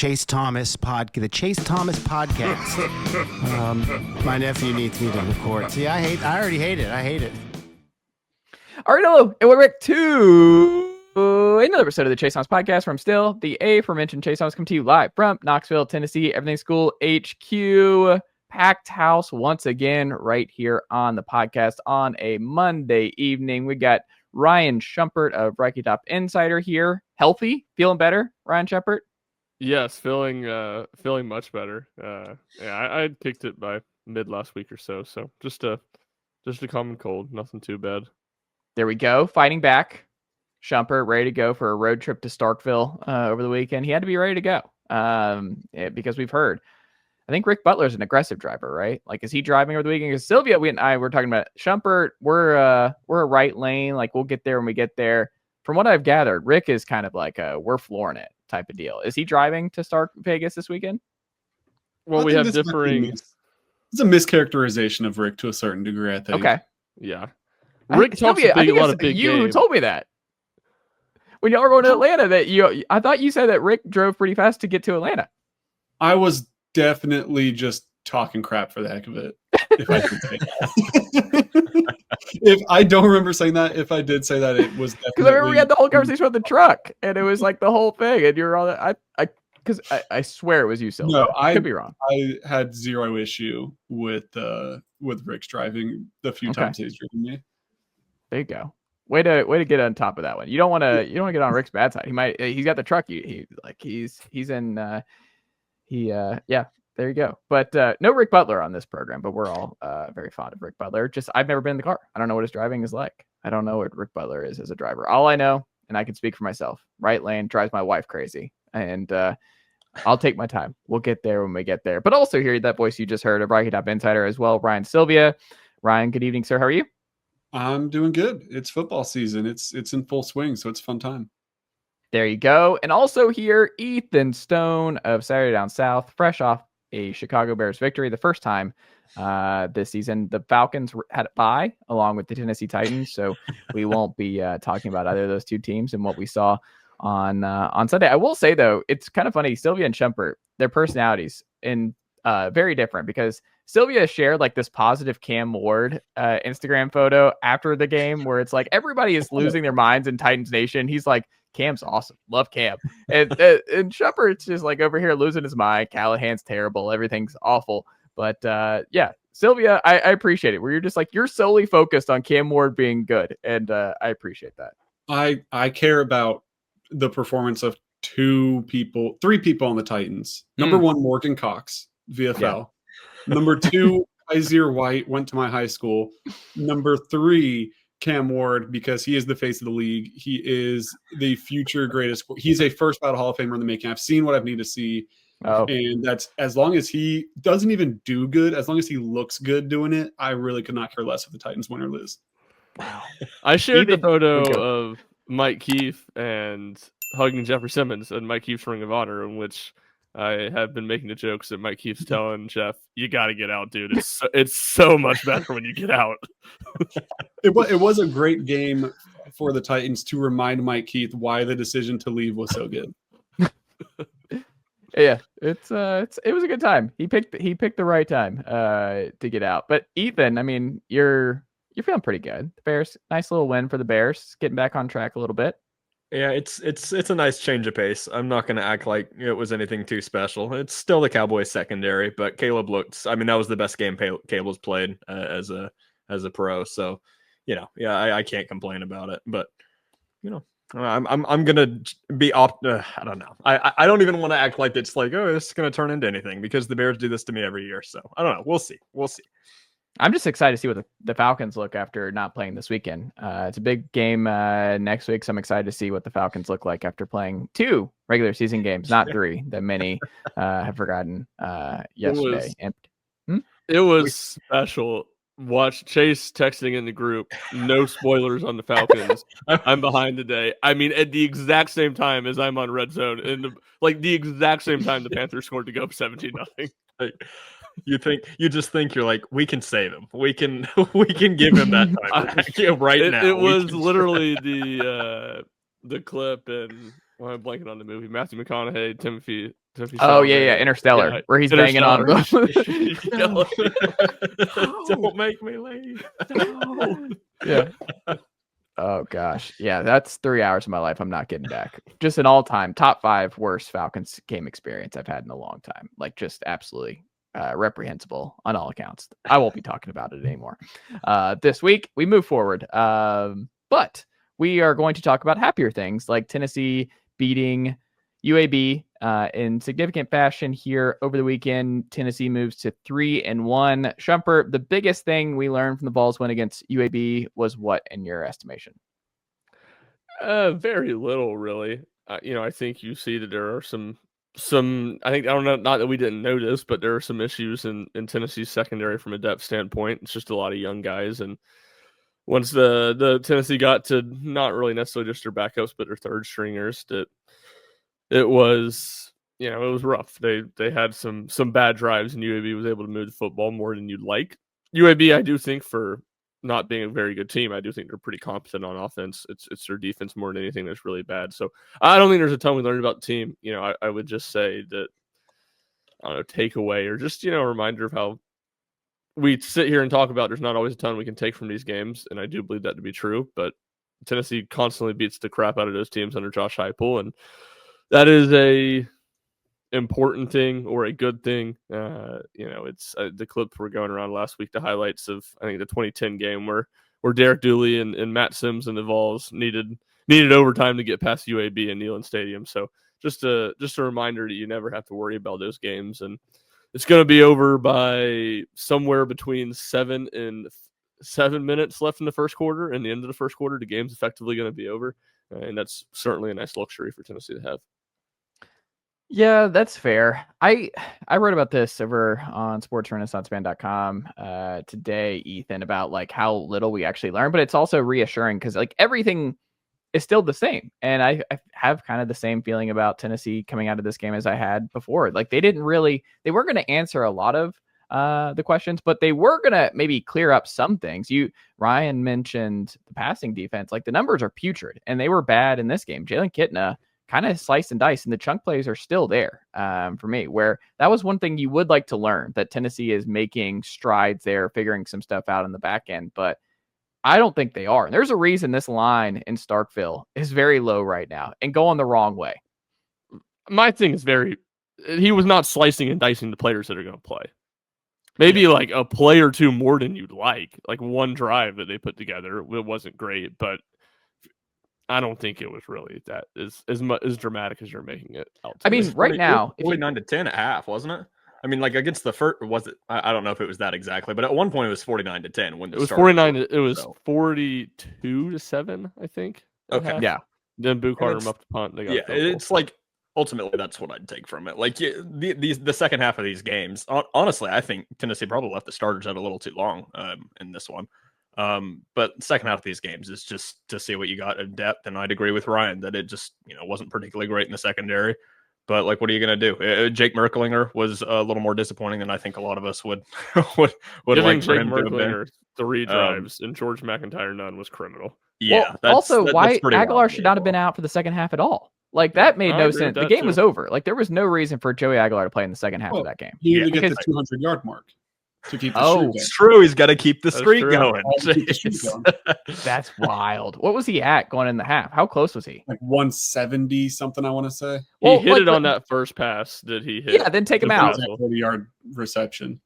Chase Thomas podcast. My nephew needs me to record. See, I already hate it. I hate it. All right, hello, and welcome back to another episode of the Chase Thomas podcast from still the aforementioned Chase Thomas, come to you live from Knoxville, Tennessee, Everything School HQ. Packed house once again right here on the podcast on a Monday evening. We got Ryan Schumpert of Rocky Top Insider here. Healthy? Feeling better, Ryan Schumpert? Yes, feeling much better. I kicked it by mid last week or so. So just a common cold, nothing too bad. There we go. Fighting back. Schumpert ready to go for a road trip to Starkville over the weekend. He had to be ready to go because we've heard. I think Rick Butler's an aggressive driver, right? Like, is he driving over the weekend? Because Sylvia, we and I were talking about Schumpert. We're a right lane. Like, we'll get there when we get there. From what I've gathered, Rick is kind of like a we're flooring it type of deal. Is he driving to start Vegas this weekend? Well, we have differing. It's a mischaracterization of Rick to a certain degree, I think. Okay. Yeah. Rick talks a lot of big you game. who told me that. When y'all were going to Atlanta, I thought you said that Rick drove pretty fast to get to Atlanta. I was definitely just talking crap for the heck of it. If I could say that. If I don't remember saying that, if I did say that, it was definitely because I remember we had the whole conversation with the truck, and it was like the whole thing, and you were all that. I swear it was you, Sylvia. No, I could be wrong. I had zero issue with Rick's driving the few times he's driven me. There you go. Way to get on top of that one. You don't want to get on Rick's bad side. He's got the truck. There you go. But no Rick Butler on this program, but we're all very fond of Rick Butler. Just I've never been in the car. I don't know what his driving is like. I don't know what Rick Butler is as a driver. All I know, and I can speak for myself, right lane drives my wife crazy. And I'll take my time. We'll get there when we get there. But also hear that voice you just heard of Rocky Top Insider as well, Ryan Sylvia. Ryan, good evening, sir. How are you? I'm doing good. It's football season. It's in full swing, so it's a fun time. There you go. And also here, Ethan Stone of Saturday Down South, fresh off a Chicago Bears victory, the first time this season. The Falcons had a bye along with the Tennessee Titans, so we won't be talking about either of those two teams and what we saw on Sunday. I will say, though, it's kind of funny. Sylvia and Schumpert, their personalities and very different because Sylvia shared like this positive Cam Ward Instagram photo after the game where it's like everybody is losing their minds in Titans Nation. He's like, Cam's awesome. Love Cam. And Shumpert's just like over here losing his mind. Callahan's terrible. Everything's awful. But yeah, Sylvia, I appreciate it. Where you're just like, you're solely focused on Cam Ward being good. And I appreciate that. I care about the performance of three people on the Titans. Number one, Morgan Cox, VFL. Yeah. Number two, Isaiah White, went to my high school. Number three, Cam Ward, because he is the face of the league. He is the future greatest. He's a first ballot Hall of Famer in the making. I've seen what I need to see. Oh. And that's as long as he doesn't even do good, as long as he looks good doing it, I really could not care less if the Titans win or lose. Wow. I shared the photo of Mike Keefe and hugging Jeffrey Simmons and Mike Keefe's Ring of Honor, in which I have been making the jokes that Mike Keefe's telling Jeff, "You got to get out, dude. It's so much better when you get out." It was a great game for the Titans to remind Mike Keith why the decision to leave was so good. Yeah, it was a good time. He picked the right time to get out. But Ethan, I mean, you're feeling pretty good. The Bears, nice little win for the Bears, getting back on track a little bit. Yeah, it's a nice change of pace. I'm not going to act like it was anything too special. It's still the Cowboys secondary, but Caleb looked. I mean, that was the best game Caleb's played as a pro. So, I can't complain about it. But I'm gonna be I don't know. I don't even want to act like it's like, oh, it's going to turn into anything because the Bears do this to me every year. So I don't know. We'll see. I'm just excited to see what the Falcons look after not playing this weekend. It's a big game next week, so I'm excited to see what the Falcons look like after playing 2 regular season games, not 3 that many have forgotten yesterday. It was special. Watch Chase texting in the group, no spoilers on the Falcons. I'm behind today. I mean, at the exact same time as I'm on red zone, and the exact same time the Panthers scored to go up 17-0. You just think you're like, we can save him. We can give him that time now. It was literally the clip, and I'm blanking on the movie. Matthew McConaughey, Timothy Oh yeah, Interstellar, where he's banging on them. Don't make me leave. No. Yeah. Oh gosh, yeah, that's 3 hours of my life I'm not getting back. Just an all-time top 5 worst Falcons game experience I've had in a long time. Like, just absolutely reprehensible on all accounts. I won't be talking about it anymore. This week we move forward, but we are going to talk about happier things like Tennessee beating UAB in significant fashion here over the weekend. Tennessee moves to 3-1. Schumpert, the biggest thing we learned from the Vols win against UAB was what, in your estimation? Very little, really. I think you see that there are some. I think, I don't know, not that we didn't notice, but there are some issues in Tennessee's secondary from a depth standpoint. It's just a lot of young guys, and once the Tennessee got to not really necessarily just their backups, but their third stringers, that it was, it was rough. They had some bad drives, and UAB was able to move the football more than you'd like. UAB, I do think, for not being a very good team, I do think they're pretty competent on offense. It's their defense more than anything that's really bad. So I don't think there's a ton we learned about the team. I would just say that, I don't know, takeaway or just, a reminder of how we sit here and talk about there's not always a ton we can take from these games, and I do believe that to be true. But Tennessee constantly beats the crap out of those teams under Josh Heupel, and that is a important thing or a good thing. It's the clips were going around last week, the highlights of, I think, the 2010 game where Derek Dooley and Matt Sims and the Vols needed overtime to get past UAB in Neyland Stadium. So just a reminder that you never have to worry about those games, and it's going to be over by somewhere between 7 and 7 minutes left in the first quarter, and the end of the first quarter, the game's effectively going to be over, and that's certainly a nice luxury for Tennessee to have. Yeah, that's fair. I wrote about this over on sportsrenaissanceband.com today, Ethan, about like how little we actually learn, but it's also reassuring because like everything is still the same. And I have kind of the same feeling about Tennessee coming out of this game as I had before. Like they weren't going to answer a lot of the questions, but they were going to maybe clear up some things. Ryan mentioned the passing defense. Like the numbers are putrid, and they were bad in this game. Jalen Kitna kind of slice and dice, and the chunk plays are still there for me, where that was one thing you would like to learn, that Tennessee is making strides there, figuring some stuff out in the back end, but I don't think they are. And there's a reason this line in Starkville is very low right now and going the wrong way. My thing is he was not slicing and dicing the players that are going to play. Maybe like a play or two more than you'd like one drive that they put together. It wasn't great, but I don't think it was really that as dramatic as you're making it out. I mean, right now, 49-10 at half, wasn't it? I mean, like against the first, was it? I don't know if it was that exactly, but at one point it was 49-10 when it was 49. It was 42-7, I think. Okay, yeah. Then Boo Carter up to punt. They got it's like ultimately that's what I'd take from it. Like the second half of these games, honestly, I think Tennessee probably left the starters out a little too long in this one. But second half of these games is just to see what you got in depth, and I'd agree with Ryan that it just wasn't particularly great in the secondary. But like, what are you going to do? Jake Merklinger was a little more disappointing than I think a lot of us would like for him Jake to have Merklinger 3 drives and George McIntyre none was criminal. Yeah. Why Aguilar should not have been out for the second half at all. Like that made no sense. The game was over. Like there was no reason for Joey Aguilar to play in the second half of that game. He needed to get the 200-yard mark to keep the streak going. It's true. He's got to keep the streak going. That's wild. What was he at going in the half? How close was he? Like 170 something, I want to say. He hit it on that first pass that he hit. Yeah, then take him out. 40-yard reception.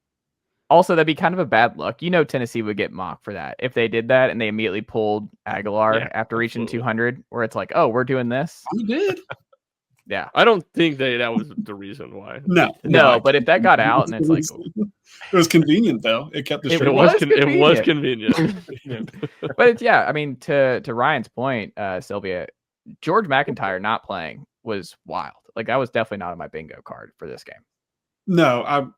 Also, that'd be kind of a bad look. Tennessee would get mocked for that if they did that and they immediately pulled Aguilar after reaching 200, where it's like, oh, we're doing this. We did. Yeah. I don't think that was the reason why. No, but if that got out and it's like... It was convenient, though. It kept the streak. It was convenient. But it's, I mean, to Ryan's point, Sylvia, George McIntyre not playing was wild. Like, that was definitely not on my bingo card for this game. No,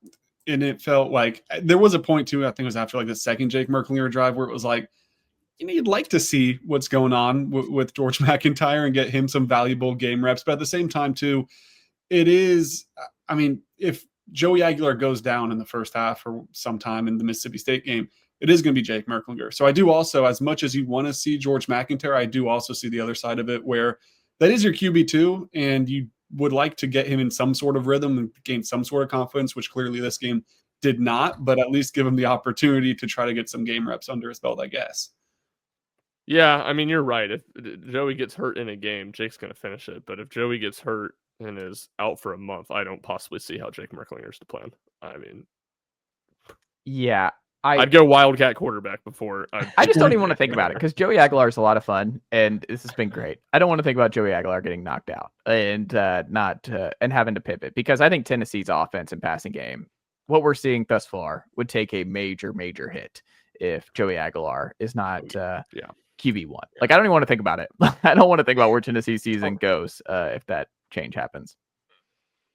and it felt like there was a point too. I think it was after like the second Jake Merklinger drive where it was like, you'd like to see what's going on with George McIntyre and get him some valuable game reps. But at the same time too, it is, I mean, if Joey Aguilar goes down in the first half or sometime in the Mississippi State game, it is going to be Jake Merklinger. So I do also, as much as you want to see George McIntyre, I do also see the other side of it where that is your QB2, and you would like to get him in some sort of rhythm and gain some sort of confidence, which clearly this game did not, but at least give him the opportunity to try to get some game reps under his belt, I guess. Yeah, I mean, you're right. If Joey gets hurt in a game, Jake's going to finish it. But if Joey gets hurt and is out for a month, I don't possibly see how Jake Merklinger's to plan. I mean, Yeah, I'd go Wildcat quarterback before. I just don't even want to think about it because Joey Aguilar is a lot of fun and this has been great. I don't want to think about Joey Aguilar getting knocked out and and having to pivot because I think Tennessee's offense and passing game, what we're seeing thus far, would take a major hit if Joey Aguilar is not QB1. Like I don't even want to think about it. I don't want to think about where Tennessee's season goes if that change happens.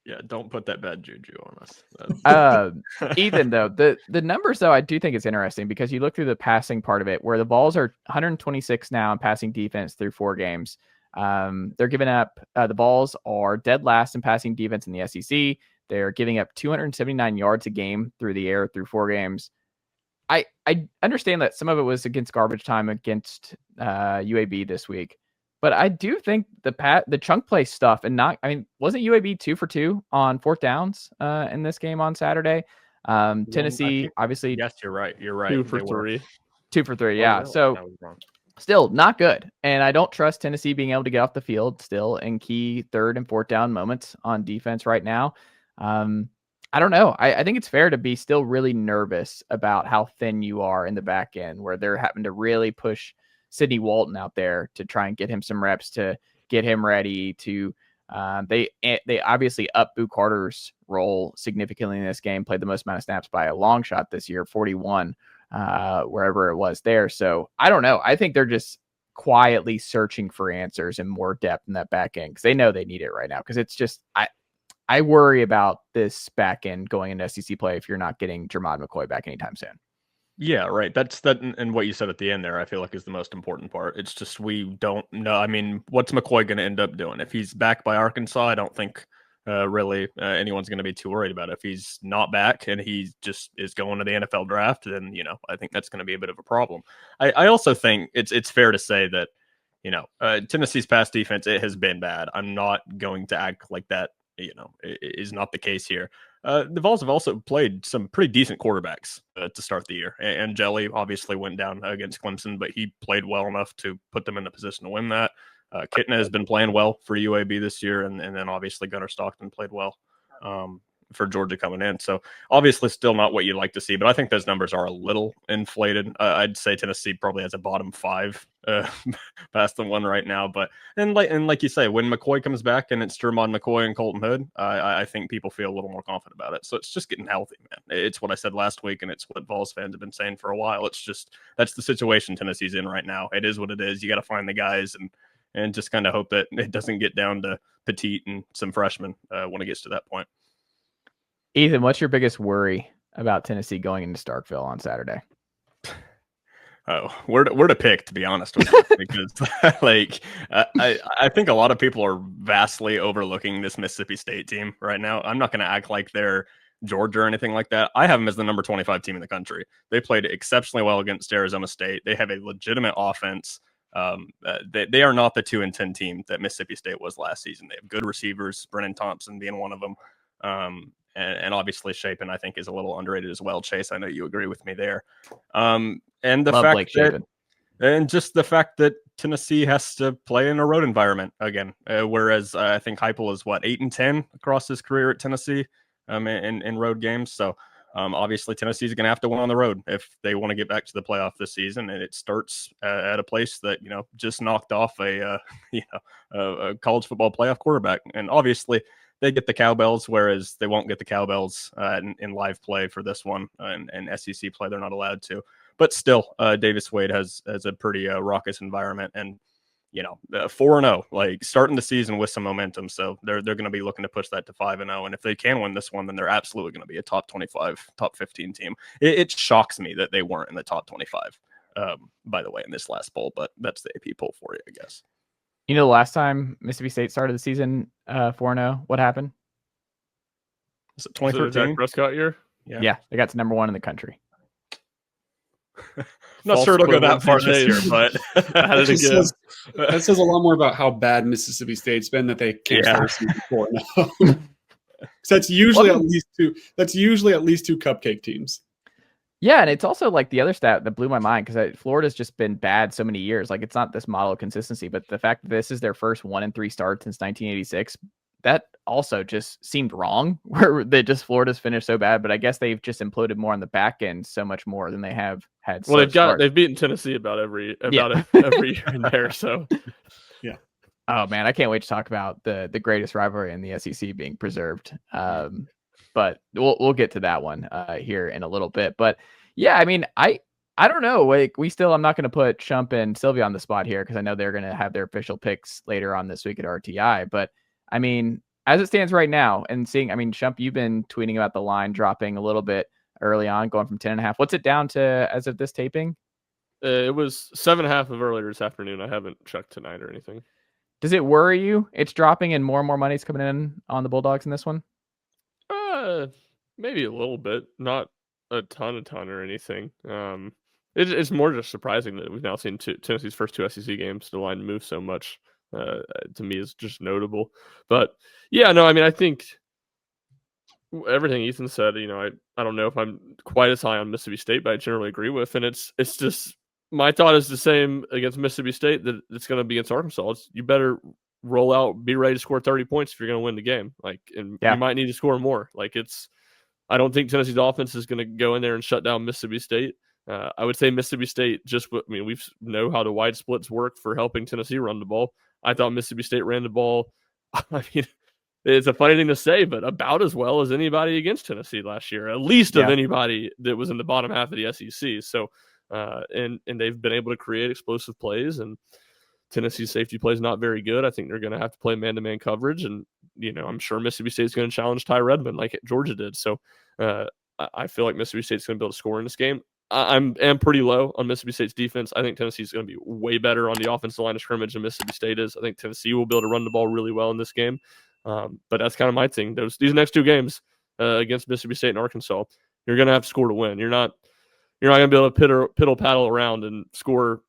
Yeah, don't put that bad juju on us. Ethan, though, the numbers, though, I do think it's interesting because you look through the passing part of it where the Vols are 126 now in passing defense through 4 games. They're giving up, the Vols are dead last in passing defense in the SEC. They're giving up 279 yards a game through the air through 4 games. I understand that some of it was against garbage time against UAB this week. But I do think the chunk play stuff wasn't UAB 2 for 2 on 4th downs in this game on Saturday? Tennessee, obviously. Yes, you're right. 2 for 3. 2 for 3, yeah. Really? So still not good. And I don't trust Tennessee being able to get off the field still in key 3rd and 4th down moments on defense right now. I don't know. I think it's fair to be still really nervous about how thin you are in the back end where they're having to really push Sidney Walton out there to try and get him some reps to get him ready to they obviously up Boo Carter's role significantly in this game, played the most amount of snaps by a long shot this year, 41 wherever it was there. So I don't know. I think they're just quietly searching for answers and more depth in that back end because they know they need it right now because it's just I worry about this back end going into SEC play if you're not getting Jermod McCoy back anytime soon. Yeah, right. That's that, and what you said at the end there, I feel like is the most important part. It's just we don't know. I mean, what's McCoy going to end up doing? If he's back by Arkansas, I don't think really anyone's going to be too worried about it. If he's not back and he just is going to the NFL draft, then I think that's going to be a bit of a problem. I also think it's fair to say that Tennessee's pass defense, it has been bad. I'm not going to act like that is not the case here. The Vols have also played some pretty decent quarterbacks to start the year. And Jelly obviously went down against Clemson, but he played well enough to put them in a position to win that. Kitna has been playing well for UAB this year, and then obviously Gunnar Stockton played well for Georgia coming in. So obviously still not what you'd like to see, but I think those numbers are a little inflated. I'd say Tennessee probably has a bottom 5 past the one right now. But and like you say, when McCoy comes back and it's Jermod McCoy and Colton Hood, I think people feel a little more confident about it. So it's just getting healthy, man. It's what I said last week, and it's what Vols fans have been saying for a while. It's just that's the situation Tennessee's in right now. It is what it is. You got to find the guys and just kind of hope that it doesn't get down to Petit and some freshmen when it gets to that point. Ethan, what's your biggest worry about Tennessee going into Starkville on Saturday? Oh, where to pick, to be honest with you, because I think a lot of people are vastly overlooking this Mississippi State team right now. I'm not going to act like they're Georgia or anything like that. I have them as the number 25 team in the country. They played exceptionally well against Arizona State. They have a legitimate offense. They are not the 2-10 team that Mississippi State was last season. They have good receivers, Brennan Thompson being one of them. And obviously Shapen, I think, is a little underrated as well. Chase, I know you agree with me there. And the Love fact Blake Shapen. And just the fact that Tennessee has to play in a road environment again, whereas I think Heupel is 8-10 across his career at Tennessee in road games. So obviously Tennessee's going to have to win on the road if they want to get back to the playoff this season. And it starts at a place that just knocked off a college football playoff quarterback, and obviously they get the cowbells, whereas they won't get the cowbells in live play for this one. And SEC play, they're not allowed to. But still, Davis Wade has a pretty raucous environment, and 4-0, like starting the season with some momentum. So they're going to be looking to push that to 5-0. And if they can win this one, then they're absolutely going to be a top 25, top 15 team. It shocks me that they weren't in the top 25, by the way, in this last bowl. But that's the AP poll for you, I guess. The last time Mississippi State started the season 4-0, what happened? Was it 2013? Dak Prescott year? Yeah, they got to number 1 in the country. Not False sure it'll go that equivalency far this year, chase. but At it Just again. that says a lot more about how bad Mississippi State's been that they can't Yeah. start a season 4-0. So that's usually at least two. That's usually at least two cupcake teams. Yeah, and it's also like the other stat that blew my mind because Florida's just been bad so many years. Like it's not this model of consistency, but the fact that this is their first 1-3 start since 1986, that also just seemed wrong. Where they just Florida's finished so bad, but I guess they've just imploded more on the back end so much more than they have had. Well, slow they've beaten Tennessee about every Yeah. every year in there. So Oh man, I can't wait to talk about the greatest rivalry in the SEC being preserved. But we'll get to that one here in a little bit. But yeah, I mean, I don't know. Like I'm not going to put Shump and Sylvia on the spot here because I know they're going to have their official picks later on this week at RTI. But I mean, as it stands right now, and seeing, I mean, Shump, you've been tweeting about the line dropping a little bit early on, going from 10.5. What's it down to as of this taping? it was 7.5 of earlier this afternoon. I haven't checked tonight or anything. Does it worry you? It's dropping and more money's coming in on the Bulldogs in this one? Maybe a little bit, not a ton or anything. It's more just surprising that we've now seen Tennessee's first two SEC games, the line move so much. To me, is just notable. But yeah, no, I mean, I think everything Ethan said. I don't know if I'm quite as high on Mississippi State, but I generally agree with. And it's just my thought is the same against Mississippi State that it's going to be against Arkansas. You better roll out, be ready to score 30 points if you're going to win the game. You might need to score more. I don't think Tennessee's offense is going to go in there and shut down Mississippi State. I would say Mississippi State we know how the wide splits work for helping Tennessee run the ball. I thought Mississippi State ran the ball. I mean, it's a funny thing to say, but about as well as anybody against Tennessee last year, at least of anybody that was in the bottom half of the SEC. So, and they've been able to create explosive plays, and Tennessee's safety play is not very good. I think they're going to have to play man-to-man coverage, and I'm sure Mississippi State's going to challenge Ty Redmond like Georgia did. So I feel like Mississippi State's going to be able to score in this game. I am pretty low on Mississippi State's defense. I think Tennessee's going to be way better on the offensive line of scrimmage than Mississippi State is. I think Tennessee will be able to run the ball really well in this game. But that's kind of my thing. These next two games against Mississippi State and Arkansas, you're going to have to score to win. You're not going to be able to piddle paddle around and score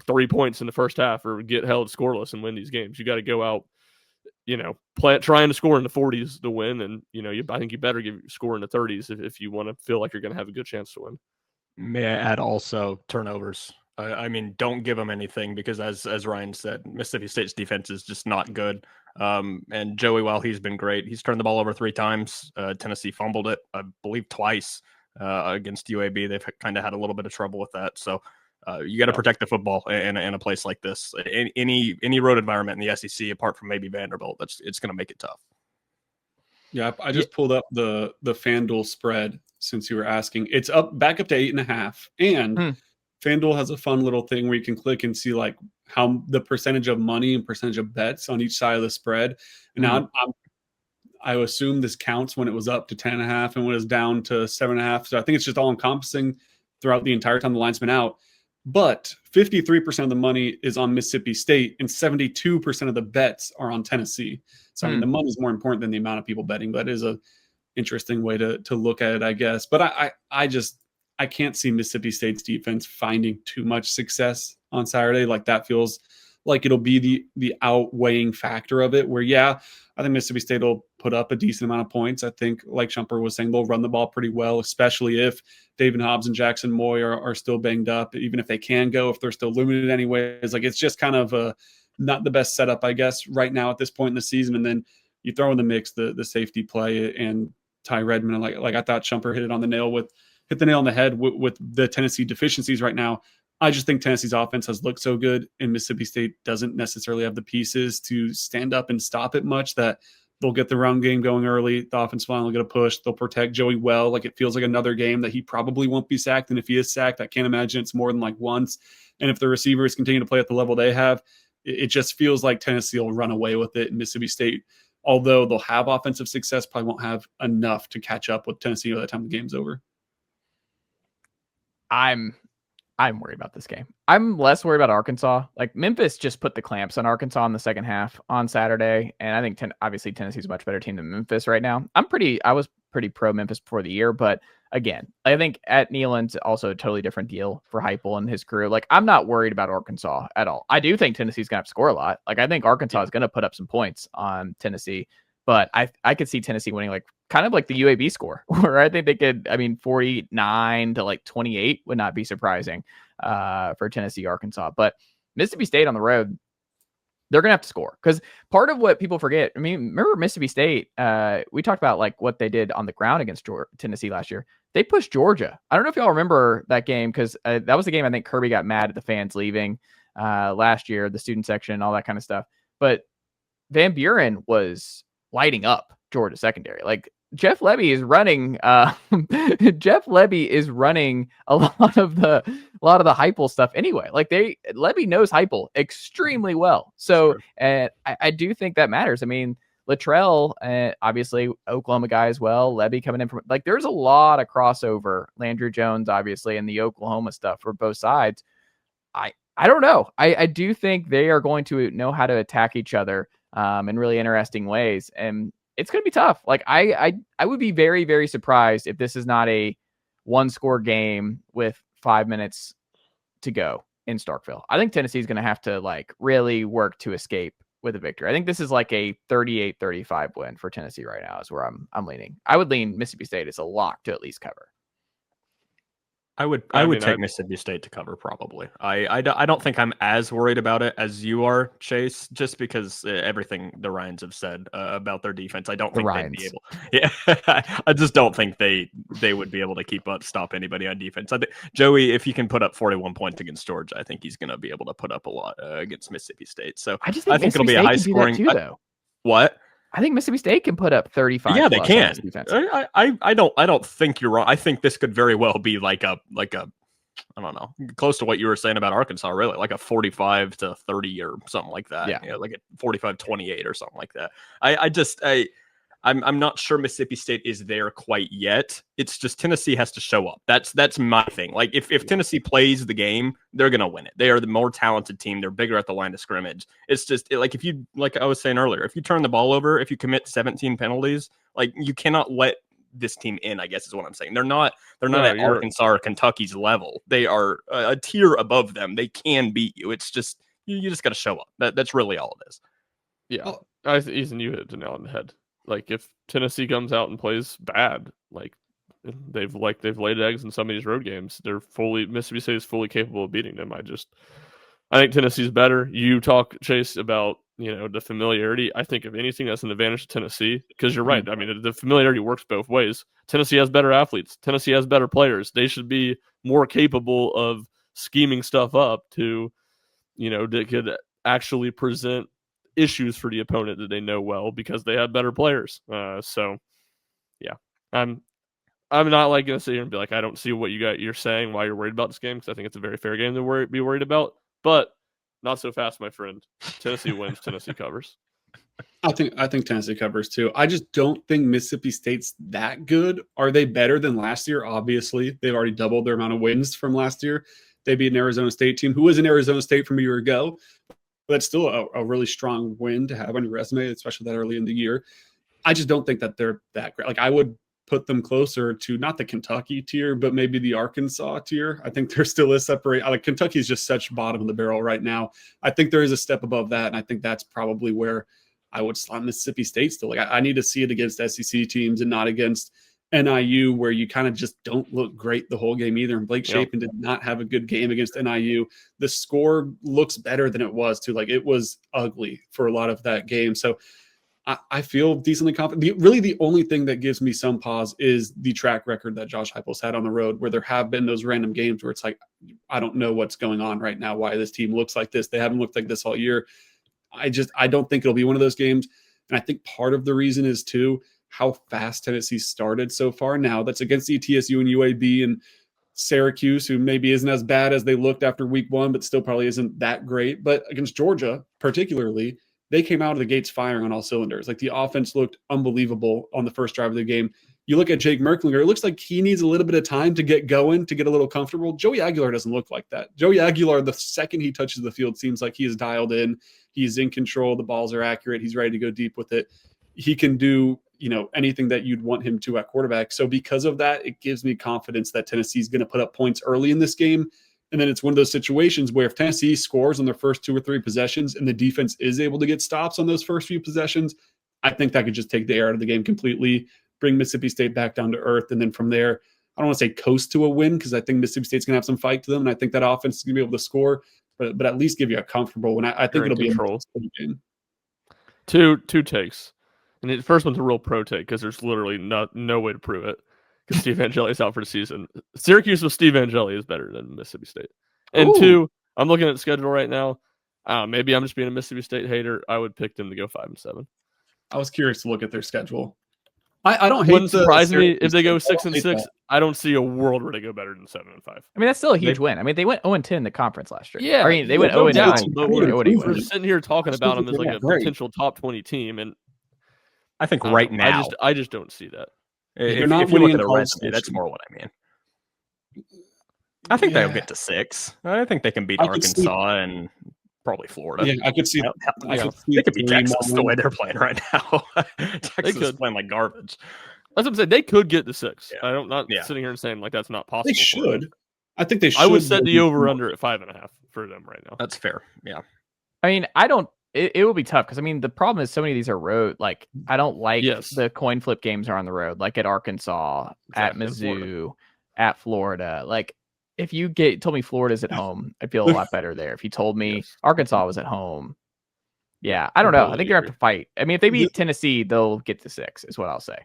3 points in the first half or get held scoreless and win these games. You got to go out, trying to score in the 40s to win. And, I think you better score in the 30s if you want to feel like you're going to have a good chance to win. May I add also turnovers? I mean, don't give them anything because as Ryan said, Mississippi State's defense is just not good. And Joey, while he's been great, he's turned the ball over 3 times. Tennessee fumbled it, I believe, twice against UAB. They've kind of had a little bit of trouble with that. So you got to protect the football in a place like this. Any road environment in the SEC, apart from maybe Vanderbilt, it's going to make it tough. Yeah, I just pulled up the FanDuel spread since you were asking. It's back up to 8.5, and FanDuel has a fun little thing where you can click and see like how the percentage of money and percentage of bets on each side of the spread. And now I assume this counts when it was up to 10.5 and when it was down to 7.5. So I think it's just all encompassing throughout the entire time the line's been out. But 53% of the money is on Mississippi State and 72% of the bets are on Tennessee. So I mean, the money is more important than the amount of people betting, but it is a interesting way to look at it, I guess. But I can't see Mississippi State's defense finding too much success on Saturday. Like that feels like it'll be the outweighing factor of it, where, yeah, I think Mississippi State will put up a decent amount of points. I think, like Schumpert was saying, they'll run the ball pretty well, especially if David Hobbs and Jackson Moy are still banged up, even if they can go, if they're still limited anyways. Like, it's just kind of not the best setup, I guess, right now at this point in the season. And then you throw in the mix the safety play and Ty Redmond. Like I thought Schumpert hit the nail on the head with the Tennessee deficiencies right now. I just think Tennessee's offense has looked so good, and Mississippi State doesn't necessarily have the pieces to stand up and stop it much, that they'll get the run game going early. The offensive line will get a push. They'll protect Joey well. Like, it feels like another game that he probably won't be sacked. And if he is sacked, I can't imagine it's more than like once. And if the receivers continue to play at the level they have, it just feels like Tennessee will run away with it. And Mississippi State, although they'll have offensive success, probably won't have enough to catch up with Tennessee by the time the game's over. I'm worried about this game. I'm less worried about Arkansas. Like, Memphis just put the clamps on Arkansas in the second half on Saturday, and I think obviously Tennessee's a much better team than Memphis right now. I was pretty pro Memphis before the year. But again, I think at Neyland's also a totally different deal for Heupel and his crew. Like, I'm not worried about Arkansas at all. I do think Tennessee's going to have to score a lot. Like, I think Arkansas is going to put up some points on Tennessee, but I could see Tennessee winning like kind of like the UAB score, where I think they could, 49 to like 28 would not be surprising for Tennessee, Arkansas. But Mississippi State on the road, they're going to have to score, because part of what people forget, remember Mississippi State, we talked about like what they did on the ground against Tennessee last year. They pushed Georgia. I don't know if y'all remember that game, because that was the game I think Kirby got mad at the fans leaving last year, the student section, all that kind of stuff. But Van Buren was lighting up Georgia secondary. Like, Jeff Lebby is running. Jeff Lebby is running a lot of the Heupel stuff anyway. Like, Lebby knows Heupel extremely well. So, sure. And I do think that matters. Latrell, obviously Oklahoma guy as well. Lebby coming in from, like, there's a lot of crossover. Landry Jones, obviously, and the Oklahoma stuff for both sides. I don't know. I do think they are going to know how to attack each other in really interesting ways, and it's going to be tough. Like, I would be very, very surprised if this is not a 1-score game with 5 minutes to go in Starkville. I think Tennessee is going to have to like really work to escape with a victory. I think this is like a 38-35 win for Tennessee right now is where I'm leaning. I would lean Mississippi State as a lock to at least cover. I would take Mississippi State to cover, probably. I don't think I'm as worried about it as you are, Chase, just because everything the Ryans have said about their defense. I don't think they'd be able. Yeah, I just don't think they would be able to stop anybody on defense. I think Joey, if he can put up 41 points against Georgia, I think he's going to be able to put up a lot against Mississippi State. So I think it'll be a high scoring. What? I think Mississippi State can put up 35. Yeah, they can. I don't think you're wrong. I think this could very well be like a I don't know, close to what you were saying about Arkansas, really, like a 45 to 30 or something like that. Yeah, like a 45-28 or something like that. I'm not sure Mississippi State is there quite yet. It's just Tennessee has to show up. That's my thing. Like, if Tennessee plays the game, they're going to win it. They are the more talented team. They're bigger at the line of scrimmage. It's just like, if you, like I was saying earlier, if you turn the ball over, if you commit 17 penalties, like, you cannot let this team in, I guess is what I'm saying. They're not at Arkansas or Kentucky's level. They are a tier above them. They can beat you. It's just, you just got to show up. That's really all it is. Yeah. Ethan, you hit the nail on the head. Like, if Tennessee comes out and plays bad, like they've laid eggs in some of these road games, Mississippi State is fully capable of beating them. I think Tennessee's better. You talk, Chase, about the familiarity. I think if anything, that's an advantage to Tennessee, because you're right. The familiarity works both ways. Tennessee has better athletes. Tennessee has better players. They should be more capable of scheming stuff up to, that could actually present issues for the opponent that they know well, because they have better players. So yeah, I'm not like going to sit here and be like, I don't see what you're saying, why you're worried about this game, because I think it's a very fair game to be worried about, but not so fast, my friend. Tennessee wins. Tennessee covers. I think Tennessee covers too. I just don't think Mississippi State's that good. Are they better than last year? Obviously, they've already doubled their amount of wins from last year. They beat an Arizona State team who was in Arizona State from a year ago. That's still a really strong win to have on your resume, especially that early in the year. I just don't think that they're that great. Like, I would put them closer to not the Kentucky tier, but maybe the Arkansas tier. I think there still is separate. Like, Kentucky is just such bottom of the barrel right now. I think there is a step above that, and I think that's probably where I would slot Mississippi State still. Like, I need to see it against SEC teams and not against NIU, where you kind of just don't look great the whole game either. And Blake Shapen did not have a good game against NIU. The score looks better than it was too. Like, it was ugly for a lot of that game. So I feel decently confident. Really, the only thing that gives me some pause is the track record that Josh Heupel's had on the road, where there have been those random games where it's like, I don't know what's going on right now, why this team looks like this. They haven't looked like this all year. I don't think it'll be one of those games. And I think part of the reason is too how fast Tennessee started so far. Now that's against ETSU and UAB and Syracuse, who maybe isn't as bad as they looked after week one, but still probably isn't that great. But against Georgia, particularly, they came out of the gates firing on all cylinders. Like, the offense looked unbelievable on the first drive of the game. You look at Jake Merklinger, it looks like he needs a little bit of time to get going, to get a little comfortable. Joey Aguilar doesn't look like that. Joey Aguilar, the second he touches the field, seems like he is dialed in. He's in control. The balls are accurate. He's ready to go deep with it. he can do, anything that you'd want him to at quarterback. So because of that, it gives me confidence that Tennessee is going to put up points early in this game. And then it's one of those situations where if Tennessee scores on their first 2 or 3 possessions and the defense is able to get stops on those first few possessions, I think that could just take the air out of the game completely, bring Mississippi State back down to earth. And then from there, I don't want to say coast to a win because I think Mississippi State's going to have some fight to them. And I think that offense is going to be able to score, but at least give you a comfortable win. I think it'll be a game. Two takes. And the first one's a real pro take because there's literally no way to prove it because Steve Angeli's out for the season. Syracuse with Steve Angeli is better than Mississippi State. And Ooh. 2, I'm looking at the schedule right now. Maybe I'm just being a Mississippi State hater. I would pick them to go 5-7. I was curious to look at their schedule. I don't Wouldn't hate surprise me if they go schedule. 6-6. I don't see a world where they go better than 7-5. I mean, that's still a huge win. I mean, they went 0-10 in the conference last year. Yeah, I mean, they went no 0-9. doubt, but We're we're sitting here talking about them as like a potential top 20 team, and I think right now, I just don't see that. If You're not you look winning at the in college resume, that's station. more what I mean. I think they'll Yeah. get to 6. I think they can beat I could see- Arkansas and probably Florida. Yeah, I could see. They could beat 3 Texas more the way wins. they're playing right now. Texas is could. playing like garbage. That's what I'm saying. They could get to 6. Yeah. I'm not Yeah. sitting here and saying like that's not possible. They for them. should. I think they should. I would set the over under at 5.5 for them right now. That's fair. Yeah. I mean, I don't. It will be tough because I mean the problem is so many of these are road. Like I don't like Yes. the coin flip games are on the road, like at Arkansas, at Exactly, Mizzou, Florida. at Florida. Like if you told me Florida's at home, I'd feel a lot better there. If you told me Yes. Arkansas was at home, yeah, I don't know. I Completely think they're gonna have to fight. I mean, if they beat The- Tennessee, they'll get to 6. Is what I'll say.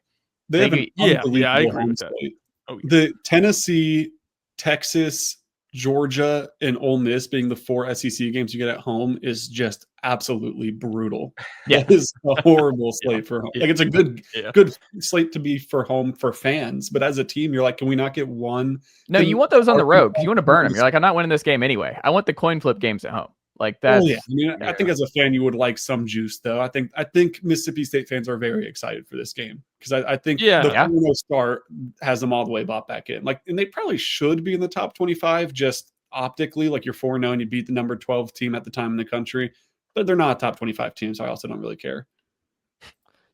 They have an Maybe- yeah, unbelievable I agree home with that. slate. Oh, yeah. The Tennessee, Texas, Georgia, and Ole Miss being the 4 SEC games you get at home is just absolutely brutal. Yeah. That is a horrible slate for home. Yeah. Like it's a good Yeah. good slate to be for home for fans, but as a team, you're like, can we not get one? No, Then you want those on the road because you want to burn them. Arkansas- You're like, I'm not winning this game anyway. I want the coin flip games at home. Like that's Oh, yeah. I mean, I think as a fan, you would like some juice, though. I think Mississippi State fans are very excited for this game because I think Yeah. the Yeah. 4-0 start has them all the way bought back in. Like, and they probably should be in the top 25 just optically. Like, you're 4-0 and you beat the number 12 team at the time in the country, but they're not a top 25 team, so I also don't really care.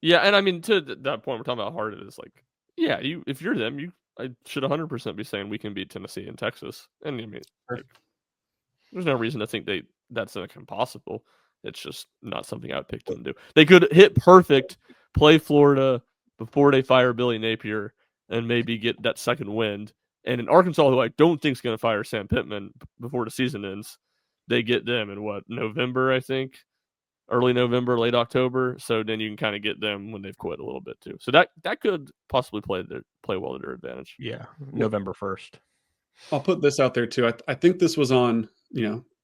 Yeah, and I mean to that point, we're talking about how hard it is. Like, yeah, if you're them, I should 100% be saying we can beat Tennessee and Texas. And I mean, like, there's no reason to think that's like impossible. It's just not something I would pick them to do. They could hit perfect, play Florida before they fire Billy Napier, and maybe get that second wind. And in Arkansas, who I don't think is going to fire Sam Pittman before the season ends, they get them in November, I think. Early November, late October. So then you can kind of get them when they've quit a little bit too. So that could possibly play well to their advantage. Yeah. November 1st. I'll put this out there too. I think this was on,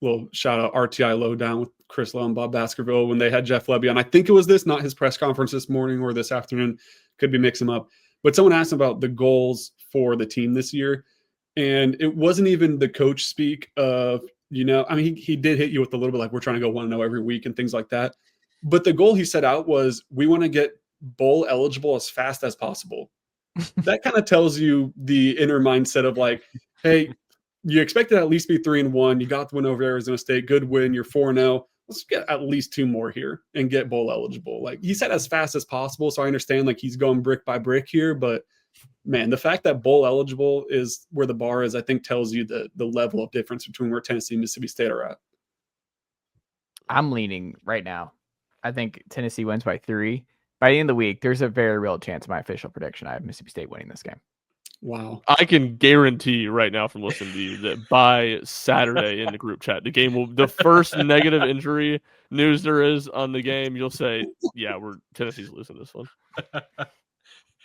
little shout out RTI Lowdown with Chris Lowe and Bob Baskerville when they had Jeff Lebby on. I think it was this, not his press conference this morning or this afternoon. Could be mixing them up. But someone asked about the goals for the team this year. And it wasn't even the coach speak of, I mean, he did hit you with a little bit like we're trying to go 1-0 every week and things like that. But the goal he set out was we want to get bowl eligible as fast as possible. That kind of tells you the inner mindset of like, hey, you expect to at least be 3-1. You got the win over Arizona State. Good win. You're 4-0. Let's get at least 2 more here and get bowl eligible. Like he said as fast as possible. So I understand like he's going brick by brick here, but man, the fact that bowl eligible is where the bar is, I think tells you the level of difference between where Tennessee and Mississippi State are at. I'm leaning right now. I think Tennessee wins by 3. By the end of the week, there's a very real chance, my official prediction, I have Mississippi State winning this game. Wow. I can guarantee you right now from listening to you that by Saturday in the group chat, the first negative injury news there is on the game, you'll say, yeah, Tennessee's losing this one.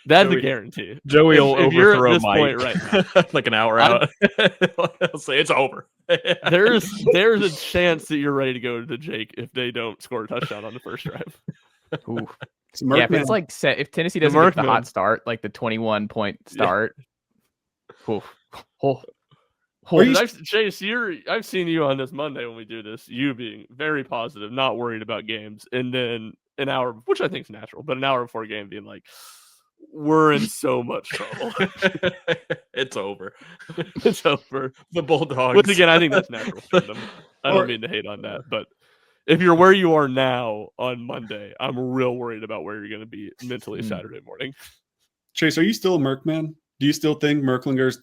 That's a guarantee. Joey will if you're overthrow at this Mike point right now, like an hour out. He'll say it's over. there's a chance that you're ready to go to Jake if they don't score a touchdown on the first drive. Ooh. So Yeah, if it's like if Tennessee doesn't get the hot start, like the 21-point start. Yeah. Chase, I've seen you on this Monday when we do this, you being very positive, not worried about games, and then an hour, which I think is natural, but an hour before a game being like, we're in so much trouble. It's over. It's over. The Bulldogs. Once again, I think that's natural for them. I don't mean to hate on that, but if you're where you are now on Monday, I'm real worried about where you're going to be mentally Saturday morning. Chase, are you still a Merc man? Do you still think Merklinger's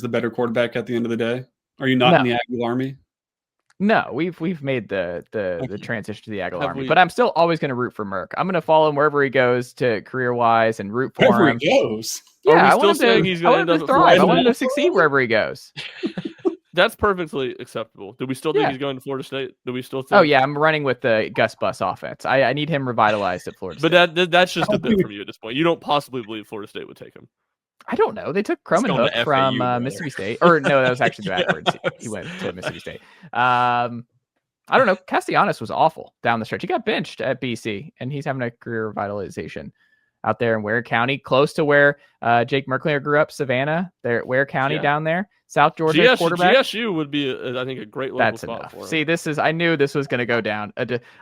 the better quarterback at the end of the day? Are you not in the Aggie Army? No, we've made the Okay. transition to the Agile Have Army, we- but I'm still always going to root for Merck. I'm going to follow him wherever he goes to career wise and root for Wherever him. he goes. Are we Yeah, I still want him saying to, he's I gonna want end him up to at thrive. I Florida want him to State? succeed wherever he goes. That's perfectly acceptable. Do we still think Yeah. he's going to Florida State? Do we still think? Oh yeah, I'm running with the Gus Bus offense. I need him revitalized at Florida State. But that's just a bit from you at this point. You don't possibly believe Florida State would take him. I don't know. They took Crum and going Hook to from FAU, brother. Mississippi State. Or no, that was actually backwards. He went to Mississippi State. I don't know. Castellanos was awful down the stretch. He got benched at BC, and he's having a career revitalization out there in Ware County, close to where Jake Merklinger grew up, Savannah. There, Ware County Yeah. down there, South Georgia quarterback. GSU would be, I think, a great local That's spot enough. for him. See, I knew this was going to go down.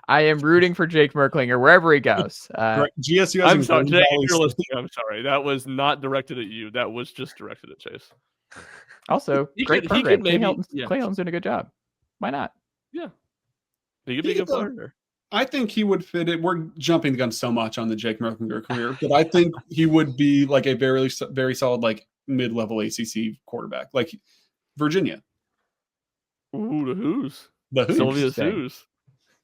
I am rooting for Jake Merklinger wherever he goes. Right. GSU has I'm sorry, Golden Jake, Valley if you're State. listening, I'm sorry. That was not directed at you. That was just directed at Chase. Also, He great could program. maybe- Clay Helton's doing a good job. Why not? He could be a good player. I think he would fit it. We're jumping the gun so much on the Jake Merklinger career, but I think he would be like a very, very solid, like mid-level ACC quarterback, like Virginia. Ooh, the Who's. The Hoops. Sylvia's Interesting. Who's.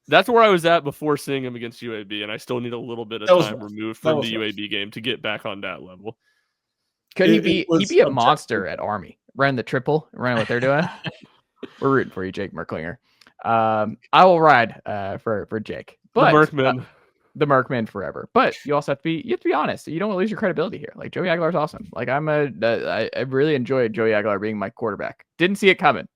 That's where I was at before seeing him against UAB, and I still need a little bit of That was time rough. removed That from was the rough. UAB game to get back on that level. Could he It be? was He'd be a objective. monster at Army. Running the triple, running what they're doing. We're rooting for you, Jake Merklinger. I will ride for Jake. But the Merkman. the Merkman forever. But you also have to be honest. You don't want to lose your credibility here. Like Joey Aguilar's awesome. Like I really enjoyed Joey Aguilar being my quarterback. Didn't see it coming.